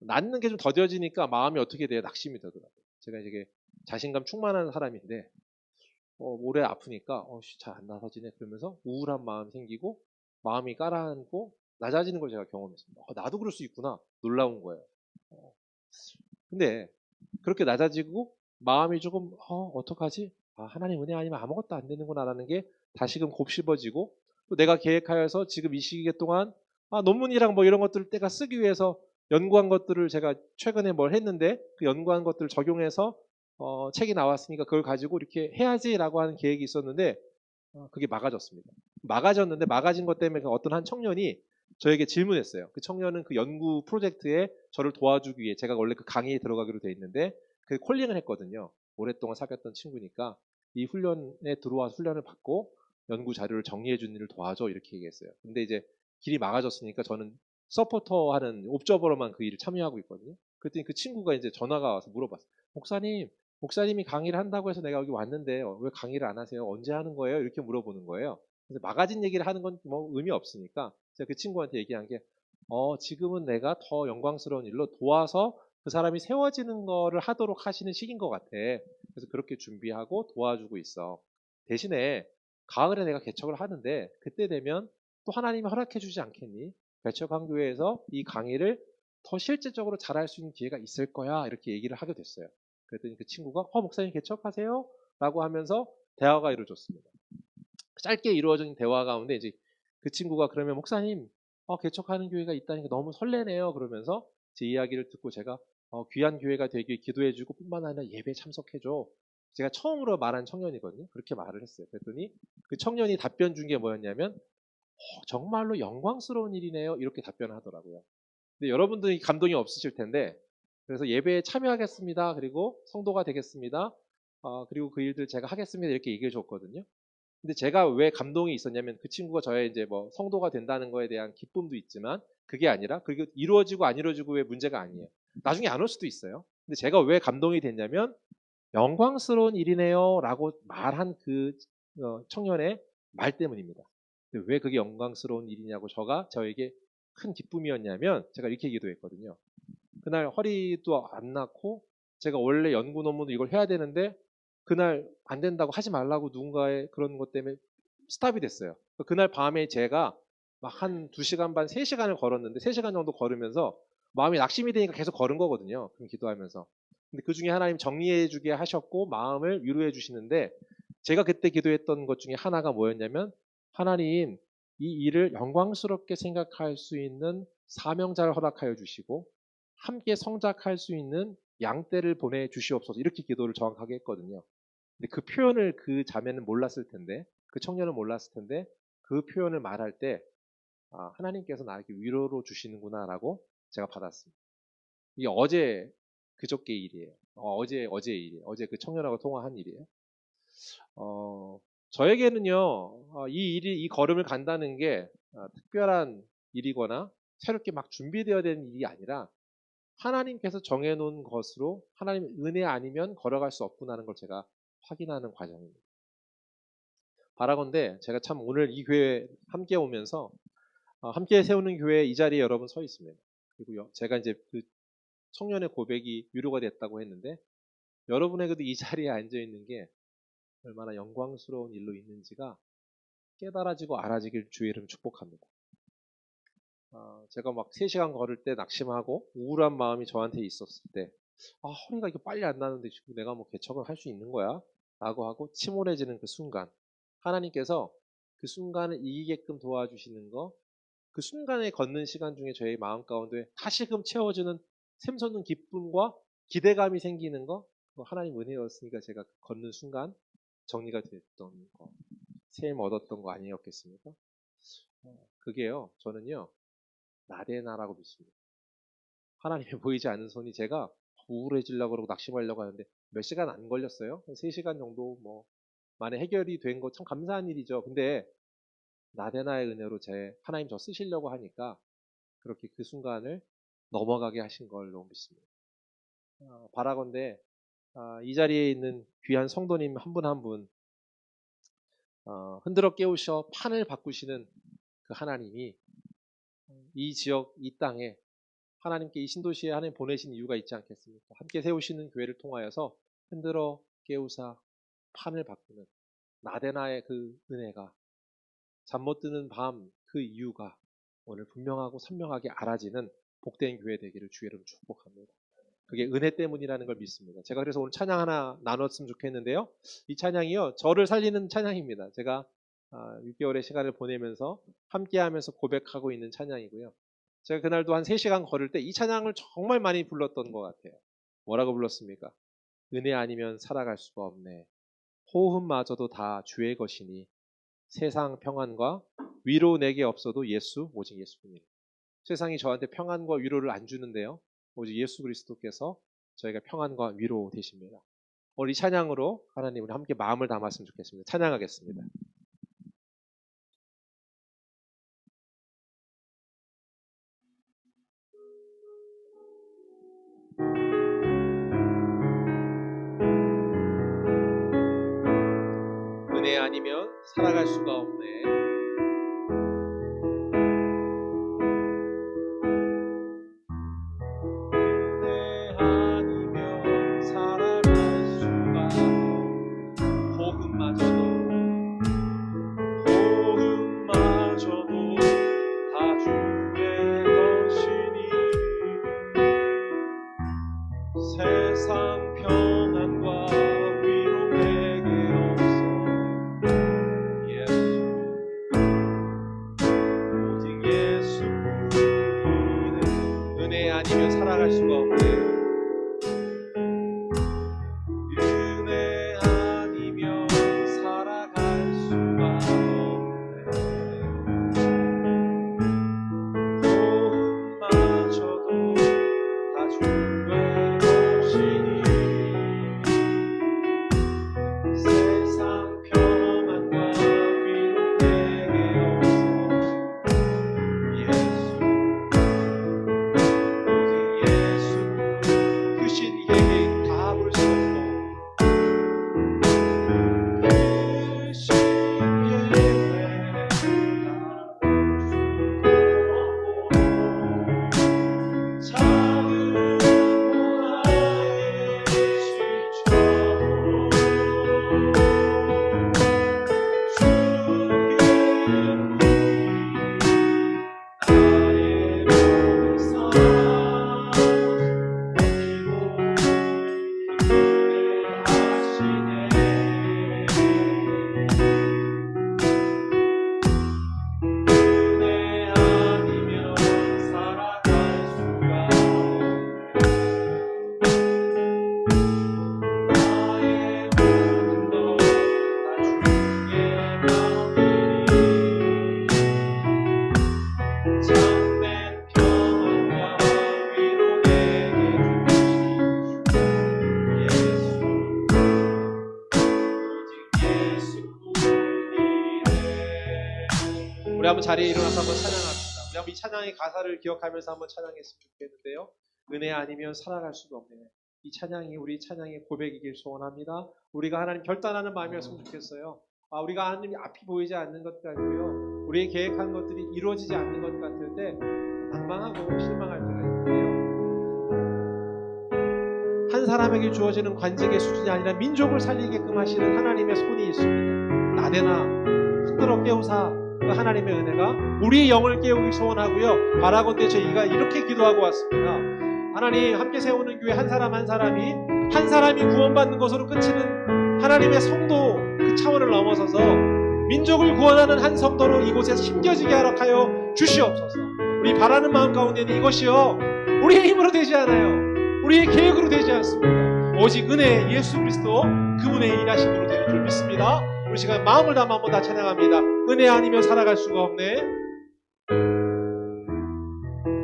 낫는 게 좀 더뎌지니까 마음이 어떻게 돼요? 낙심이 되더라고요. 제가 이게 자신감 충만한 사람인데 오래 아프니까 잘 안 나서지네 그러면서 우울한 마음이 생기고 마음이 가라앉고 낮아지는 걸 제가 경험했습니다. 나도 그럴 수 있구나. 놀라운 거예요. 근데 그렇게 낮아지고 마음이 조금 어떡하지? 하나님 은혜 아니면 아무것도 안 되는구나라는 게 다시금 곱씹어지고 또 내가 계획하여서 지금 이 시기 동안 논문이랑 뭐 이런 것들을 내가 쓰기 위해서 연구한 것들을 제가 최근에 뭘 했는데 그 연구한 것들을 적용해서 책이 나왔으니까 그걸 가지고 이렇게 해야지라고 하는 계획이 있었는데 그게 막아졌습니다. 막아졌는데 막아진 것 때문에 그 어떤 한 청년이 저에게 질문했어요. 그 청년은 그 연구 프로젝트에 저를 도와주기 위해 제가 원래 그 강의에 들어가기로 돼 있는데 그 콜링을 했거든요. 오랫동안 사귀었던 친구니까 이 훈련에 들어와서 훈련을 받고 연구 자료를 정리해 주는 일을 도와줘 이렇게 얘기했어요. 근데 이제 길이 막아졌으니까 저는 서포터 하는 옵저버로만 그 일을 참여하고 있거든요. 그랬더니 그 친구가 이제 전화가 와서 물어봤어요. 목사님이 강의를 한다고 해서 내가 여기 왔는데 왜 강의를 안 하세요? 언제 하는 거예요? 이렇게 물어보는 거예요. 그래서 막아진 얘기를 하는 건 뭐 의미 없으니까 제가 그 친구한테 얘기한 게 지금은 내가 더 영광스러운 일로 도와서 그 사람이 세워지는 거를 하도록 하시는 시기인 것 같아. 그래서 그렇게 준비하고 도와주고 있어. 대신에 가을에 내가 개척을 하는데 그때 되면 또 하나님이 허락해 주지 않겠니? 개척한 교회에서 이 강의를 더 실질적으로 잘할 수 있는 기회가 있을 거야. 이렇게 얘기를 하게 됐어요. 그랬더니 그 친구가 목사님 개척하세요? 라고 하면서 대화가 이루어졌습니다. 짧게 이루어진 대화 가운데 이제 그 친구가 그러면 목사님 개척하는 교회가 있다니까 너무 설레네요. 그러면서 제 이야기를 듣고 제가 귀한 교회가 되길 기도해주고 뿐만 아니라 예배에 참석해줘. 제가 처음으로 말한 청년이거든요. 그렇게 말을 했어요. 그랬더니 그 청년이 답변 준 게 뭐였냐면 정말로 영광스러운 일이네요. 이렇게 답변을 하더라고요. 근데 여러분들이 감동이 없으실 텐데 그래서 예배에 참여하겠습니다. 그리고 성도가 되겠습니다. 그리고 그 일들 제가 하겠습니다. 이렇게 얘기해 줬거든요. 근데 제가 왜 감동이 있었냐면 그 친구가 저의 이제 뭐 성도가 된다는 거에 대한 기쁨도 있지만 그게 아니라 그리고 이루어지고 안 이루어지고의 문제가 아니에요. 나중에 안 올 수도 있어요. 근데 제가 왜 감동이 됐냐면 영광스러운 일이네요라고 말한 그 청년의 말 때문입니다. 근데 왜 그게 영광스러운 일이냐고 저에게 큰 기쁨이었냐면 제가 이렇게 기도했거든요. 그날 허리도 안 낫고 제가 원래 연구 논문도 이걸 해야 되는데 그날 안 된다고 하지 말라고 누군가의 그런 것 때문에 스탑이 됐어요. 그날 밤에 제가 막 한 2시간 반, 3시간을 걸었는데 3시간 정도 걸으면서 마음이 낙심이 되니까 계속 걸은 거거든요. 그럼 기도하면서. 근데 그 중에 하나님 정리해 주게 하셨고 마음을 위로해 주시는데 제가 그때 기도했던 것 중에 하나가 뭐였냐면 하나님 이 일을 영광스럽게 생각할 수 있는 사명자를 허락하여 주시고 함께 성장할 수 있는 양떼를 보내 주시옵소서 이렇게 기도를 정확하게 했거든요. 근데 그 표현을 그 자매는 몰랐을 텐데 그 청년은 몰랐을 텐데 그 표현을 말할 때 하나님께서 나에게 위로로 주시는구나라고 제가 받았습니다. 이게 그저께 일이에요. 어제 일이에요. 어제 그 청년하고 통화한 일이에요. 저에게는요, 이 걸음을 간다는 게 특별한 일이거나 새롭게 막 준비되어야 되는 일이 아니라 하나님께서 정해놓은 것으로 하나님의 은혜 아니면 걸어갈 수 없구나는 걸 제가 확인하는 과정입니다. 바라건대 제가 참 오늘 이 교회 함께 오면서 함께 세우는 교회 이 자리에 여러분 서 있습니다. 그리고 제가 이제 그 청년의 고백이 위로가 됐다고 했는데 여러분에게도 이 자리에 앉아 있는 게 얼마나 영광스러운 일로 있는지가 깨달아지고 알아지길 주의 이름 축복합니다. 제가 막 3시간 걸을 때 낙심하고 우울한 마음이 저한테 있었을 때 허리가 이렇게 빨리 안 나는데 지금 내가 뭐 개척을 할 수 있는 거야? 라고 하고 침울해지는 그 순간, 하나님께서 그 순간을 이기게끔 도와주시는 거, 그 순간에 걷는 시간 중에 저희 마음 가운데 다시금 채워주는 샘솟는 기쁨과 기대감이 생기는 거, 그거 하나님 은혜였으니까 제가 걷는 순간 정리가 됐던 거, 셈 얻었던 거 아니었겠습니까? 그게요, 저는요, 나데나라고 믿습니다. 하나님의 보이지 않는 손이, 제가 우울해지려고 그러고 낙심하려고 하는데 몇 시간 안 걸렸어요. 한 3시간 정도 만에 해결이 된 거 참 감사한 일이죠. 근데 나데나의 은혜로 하나님 저 쓰시려고 하니까 그렇게 그 순간을 넘어가게 하신 걸로 믿습니다. 바라건대 이 자리에 있는 귀한 성도님 한 분 한 분 흔들어 깨우셔 판을 바꾸시는 그 하나님이 이 지역, 이 땅에 하나님께 이 신도시에 하나님 보내신 이유가 있지 않겠습니까? 함께 세우시는 교회를 통하여서 흔들어 깨우사 판을 바꾸는 나데나의 그 은혜가, 잠 못 드는 밤 그 이유가 오늘 분명하고 선명하게 알아지는 복된 교회 되기를 주의 이름으로 축복합니다. 그게 은혜 때문이라는 걸 믿습니다. 제가 그래서 오늘 찬양 하나 나눴으면 좋겠는데요. 이 찬양이요, 저를 살리는 찬양입니다. 제가 6개월의 시간을 보내면서 함께하면서 고백하고 있는 찬양이고요. 제가 그날도 한 3시간 걸을 때 이 찬양을 정말 많이 불렀던 것 같아요. 뭐라고 불렀습니까? 은혜 아니면 살아갈 수가 없네. 호흡마저도 다 주의 것이니 세상 평안과 위로 내게 없어도 오직 예수뿐이니. 세상이 저한테 평안과 위로를 안 주는데요, 오직 예수 그리스도께서 저희가 평안과 위로 되십니다. 오늘 이 찬양으로 하나님을 함께 마음을 담았으면 좋겠습니다. 찬양하겠습니다. 은혜 아니면 살아갈 수가 없네. 은혜 아니면 살아갈 수가 없네. 호흡마저도 다 주의 것이니 세상 평안과 위로 내게 없어 오직 예수뿐이네. 은혜 아니면 살아갈 수가 없네. 은혜 아니면 살아갈 수가 없네. 호흡마저도 다 주의 것이니 세상 평안과 위로 내게 없어 오직 예수 크신 이에게 답을 쏟고 크신 이에게 작은 보라의 시처럼 우리 한번 자리에 일어나서 한번 찬양합시다. 우리 한번 이 찬양의 가사를 기억하면서 한번 찬양했으면 좋겠는데요. 은혜 아니면 살아갈 수가 없네. 이 찬양이 우리 찬양의 고백이길 소원합니다. 우리가 하나님 결단하는 마음이었으면 좋겠어요. 우리가 하나님이 앞이 보이지 않는 것 같고요, 우리의 계획한 것들이 이루어지지 않는 것 같을 때 낭망하고 실망할 때가 있는데요, 한 사람에게 주어지는 관직의 수준이 아니라 민족을 살리게끔 하시는 하나님의 손이 있습니다. 나데나 흔들어 깨우사 그 하나님의 은혜가 우리의 영을 깨우기 소원하고요, 바라건대 저희가 이렇게 기도하고 왔습니다. 하나님, 함께 세우는 교회 한 사람 한 사람이 구원받는 것으로 끝이는 하나님의 성도 그 차원을 넘어서서 민족을 구원하는 한 성도로 이곳에 심겨지게 하여 주시옵소서. 우리 바라는 마음 가운데는 이것이요 우리의 힘으로 되지 않아요. 우리의 계획으로 되지 않습니다. 오직 은혜 예수 그리스도 그분의 일하심으로 되는 줄 믿습니다. 우리 시간 마음을 담아 한번 다 찬양합니다. 은혜 아니면 살아갈 수가 없네.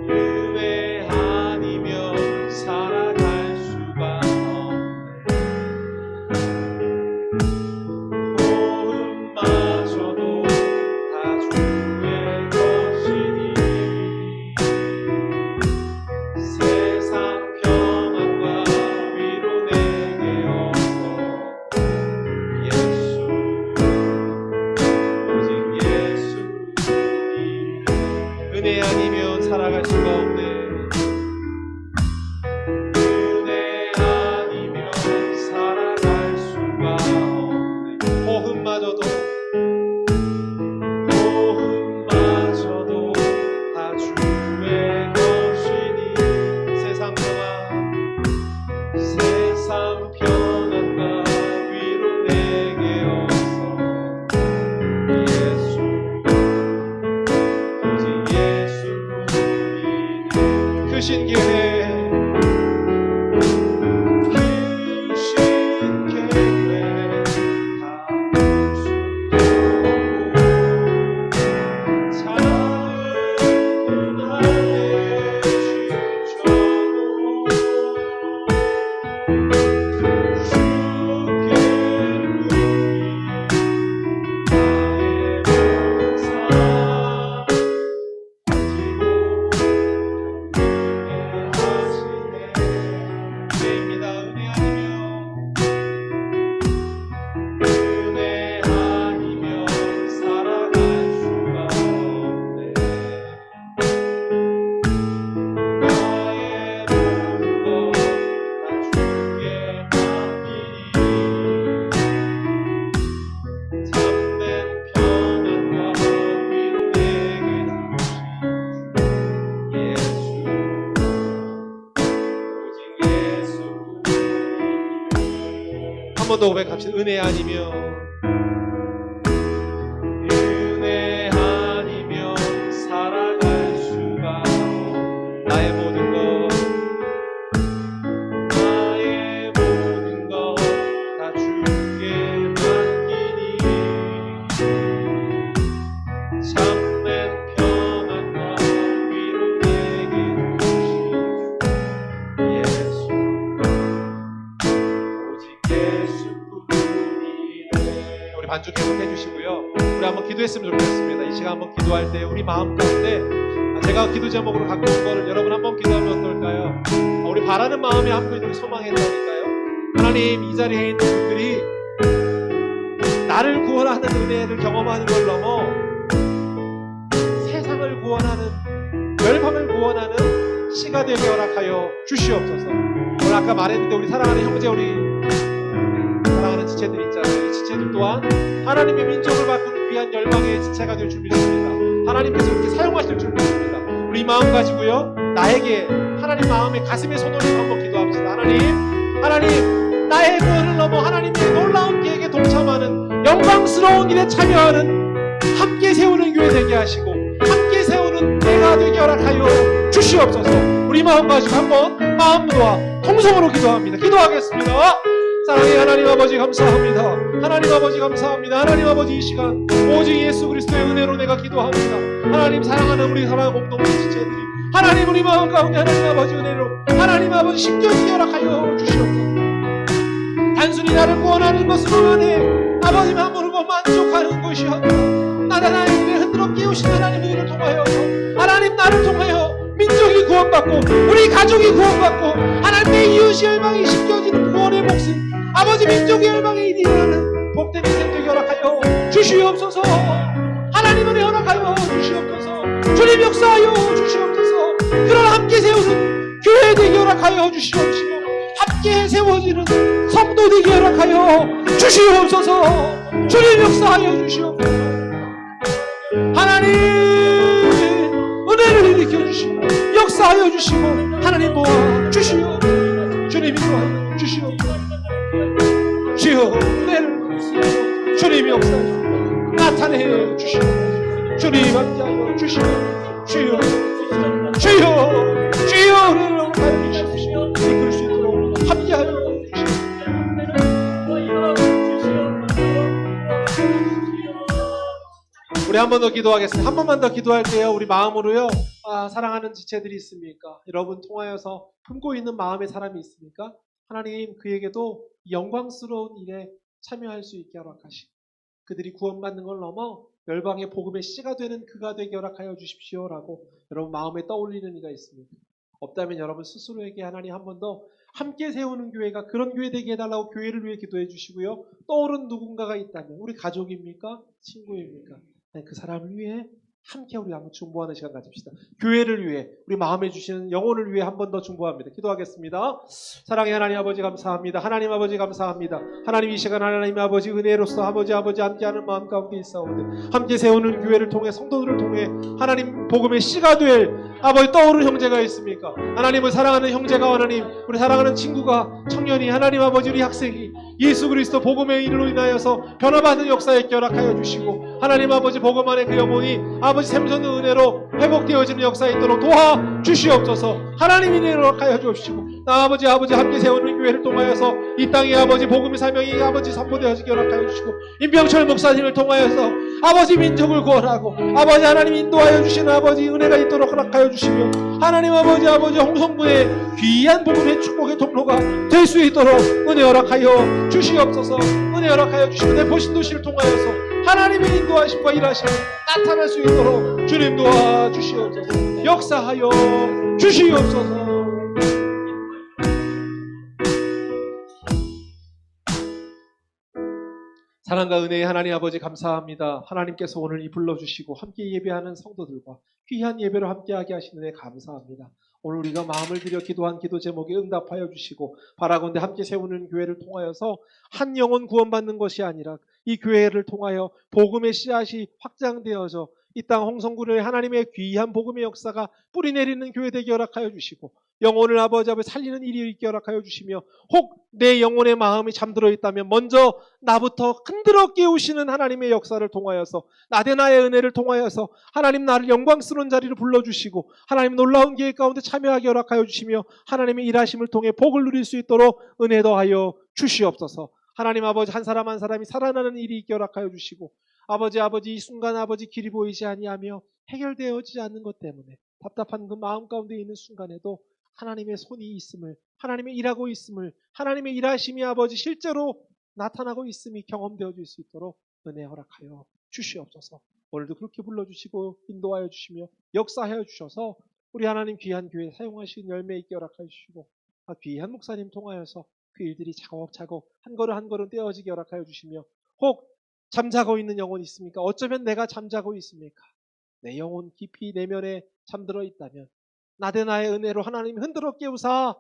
은혜 아니면 살아갈 수가 없네. 모험마저도 다 주의 것이니 세상 평안과 위로 내게 없어 예수 오직 예수뿐이네. 은혜 아니면 살아갈 수가 없네. 은혜 아니면 살아갈 수가 없네. 복음마저도 다 주의 것이니 세상 평안과 위로 내게 없어 예수 오직 예수뿐이네. 크신 계획 다 한 번 더 고백합시다. 은혜 아니면 살아갈 수가 없네. 나의 모든 것 다 주께 맡기니 참된 평안과 위로 내게 주신 예수 오직 예수뿐이네. 우리 반주 계속해 주시고요. 우리 한번 기도했으면 좋겠습니다. 이 시간 한번 기도할 때 우리 마음 가운데 제가 기도 제목으로 갖고 온 거를 여러분 한번 기도하면 어떨까요? 우리 바라는 마음에 함께 우리 소망했다니까요. 하나님, 이 자리에 있는 분들이 나를 구원하는 은혜를 경험하는 걸 넘어 세상을 구원하는, 멸망을 구원하는 시가 되게 허락하여 주시옵소서. 오늘 아까 말했는데 우리 사랑하는 형제, 우리 사랑하는 지체들 있잖아요. 이 지체들 또한 하나님의 민족을 바꾸는 귀한 열방의 지체가 될 줄 믿습니다. 하나님께서 이렇게 사용하실 줄 믿습니다. 우리 이 마음 가지고요, 나에게 하나님 마음에 가슴에 손 올리고 한번 기도합시다. 하나님, 나의 구원을 넘어 하나님의 놀라운 계획에 동참하는 영광스러운 일에 참여하는 함께 세우는 교회 되게 하시고 함께 세우는 때가 되게 허락하여 주시옵소서. 우리 마음 가지고 한번 마음과 통성으로 기도합니다. 기도하겠습니다. 사랑의 하나님 아버지 감사합니다. 하나님 아버지 감사합니다. 하나님 아버지, 이 시간 오직 예수 그리스도의 은혜로 내가 기도합니다. 하나님, 사랑하는 우리 사랑하는 공동체 지체들이 하나님 우리 마음 가운데 하나님 아버지 은혜로 하나님 아버지 심겨지게 허락하여 주시옵소서. 단순히 나를 구원하는 것으로 안에 아버지만 모르고 만족하는 것이 아니라 나의 은혜 흔들어 깨우신 하나님의 은혜를 통하여 하나님 나를 통하여 민족이 구원받고 우리 가족이 구원받고 하나님의 이웃이 열방이 심겨지는 구원의 목숨, 아버지 민족의 열방에 일어나는 복된 인생 되게 허락하여 주시옵소서. 하나님은 허락하여 주시옵소서. 주님 역사하여 주시옵소서. 그런 함께 세우는 교회 되게 허락하여 주시옵시고 함께 세워지는 성도 되게 허락하여 주시옵소서. 주님 역사하여 주시옵소서. 하나님 은혜를 일으켜 주시고 역사하여 주시고 하나님 모아 주시옵소서. 주님 인도하여 주시옵소서. 주여 주여 은혜를 주님이 역사하시고 나타내 주시고 주님 함께하여 주시고 주여 주여 주여 은혜를 하여 주십시오. 이끌 수 있도록 함께하여 주십시오. 우리 한 번 더 기도하겠습니다. 한 번만 더 기도할게요. 우리 마음으로요. 사랑하는 지체들이 있습니까? 여러분 통하여서 품고 있는 마음의 사람이 있습니까? 하나님 그에게도 영광스러운 일에 참여할 수 있게 허락하시고 그들이 구원받는 걸 넘어 열방의 복음의 씨가 되는 그가 되게 허락하여 주십시오라고 여러분 마음에 떠올리는 이가 있습니다. 없다면 여러분 스스로에게 하나님 한 번 더 함께 세우는 교회가 그런 교회 되게 해달라고 교회를 위해 기도해 주시고요. 떠오른 누군가가 있다면 우리 가족입니까? 친구입니까? 그 사람을 위해 함께 우리 한번 중보하는 시간 가집시다. 교회를 위해 우리 마음에 주시는 영혼을 위해 한 번 더 중보합니다. 기도하겠습니다. 사랑의 하나님 아버지 감사합니다. 하나님 아버지 감사합니다. 하나님 이 시간 하나님 아버지 은혜로서 아버지 함께하는 마음 가운데 있사오니 함께 세우는 교회를 통해 성도들을 통해 하나님 복음의 씨가 될 아버지 떠오르는 형제가 있습니까? 하나님을 사랑하는 형제가 하나님 우리 사랑하는 친구가 청년이 하나님 아버지 우리 학생이 예수 그리스도 복음의 일로 인하여서 변화받는 역사에 결합하여 주시고 하나님 아버지 복음 안에 그 영혼이 아버지 샘솟는 은혜로 회복되어지는 역사에 있도록 도와주시옵소서. 하나님이 내려하여 주옵시고 나 아버지 함께 세우는 교회를 통하여서 이 땅에 아버지 복음의 사명이 아버지 선포되어지게 허락하여 주시고 임병철 목사님을 통하여서 아버지 민족을 구원하고 아버지 하나님 인도하여 주시는 아버지 은혜가 있도록 허락하여 주시며 하나님 아버지 홍성군의 귀한 복음의 축복의 통로가 될 수 있도록 은혜 허락하여 주시옵소서. 은혜 허락하여 주시고 내 보신도시를 통하여서 하나님의 인도하심과 일하심이 나타날 수 있도록 주님 도와주시옵소서. 역사하여 주시옵소서. 사랑과 은혜의 하나님 아버지 감사합니다. 하나님께서 오늘 이 불러주시고 함께 예배하는 성도들과 귀한 예배로 함께하게 하시는 데 감사합니다. 오늘 우리가 마음을 들여 기도한 기도 제목에 응답하여 주시고 바라건대 함께 세우는 교회를 통하여서 한 영혼 구원받는 것이 아니라 이 교회를 통하여 복음의 씨앗이 확장되어져 이 땅 홍성군의 하나님의 귀한 복음의 역사가 뿌리내리는 교회 되게 허락하여 주시고 영혼을 아버지 살리는 일이 있게 허락하여 주시며 혹 내 영혼의 마음이 잠들어 있다면 먼저 나부터 흔들어 깨우시는 하나님의 역사를 통하여서 나대나의 은혜를 통하여서 하나님 나를 영광스러운 자리로 불러주시고 하나님 놀라운 계획 가운데 참여하게 허락하여 주시며 하나님의 일하심을 통해 복을 누릴 수 있도록 은혜 더하여 주시옵소서. 하나님 아버지 한 사람 한 사람이 살아나는 일이 있게 허락하여 주시고 아버지 이 순간 아버지 길이 보이지 아니하며 해결되어지지 않는 것 때문에 답답한 그 마음 가운데 있는 순간에도 하나님의 손이 있음을 하나님의 일하고 있음을 하나님의 일하심이 아버지 실제로 나타나고 있음이 경험되어질 수 있도록 은혜 허락하여 주시옵소서. 오늘도 그렇게 불러주시고 인도하여 주시며 역사하여 주셔서 우리 하나님 귀한 교회 사용하신 열매 있게 허락하여 주시고 귀한 목사님 통하여서 그 일들이 차곡차곡 한 걸음 한 걸음 떼어지게 허락하여 주시며 혹 잠자고 있는 영혼이 있습니까? 어쩌면 내가 잠자고 있습니까? 내 영혼 깊이 내면에 잠들어 있다면 나대나의 은혜로 하나님 흔들어 깨우사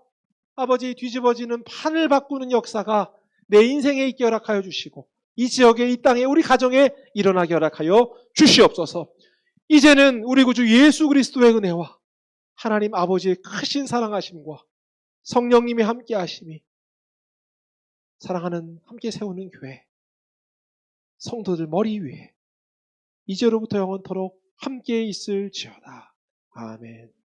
아버지 뒤집어지는 판을 바꾸는 역사가 내 인생에 있게 허락하여 주시고 이 지역에 이 땅에 우리 가정에 일어나게 허락하여 주시옵소서. 이제는 우리 구주 예수 그리스도의 은혜와 하나님 아버지의 크신 사랑하심과 성령님의 함께 하심이 사랑하는 함께 세우는 교회 성도들 머리 위에 이제로부터 영원토록 함께 있을지어다. 아멘.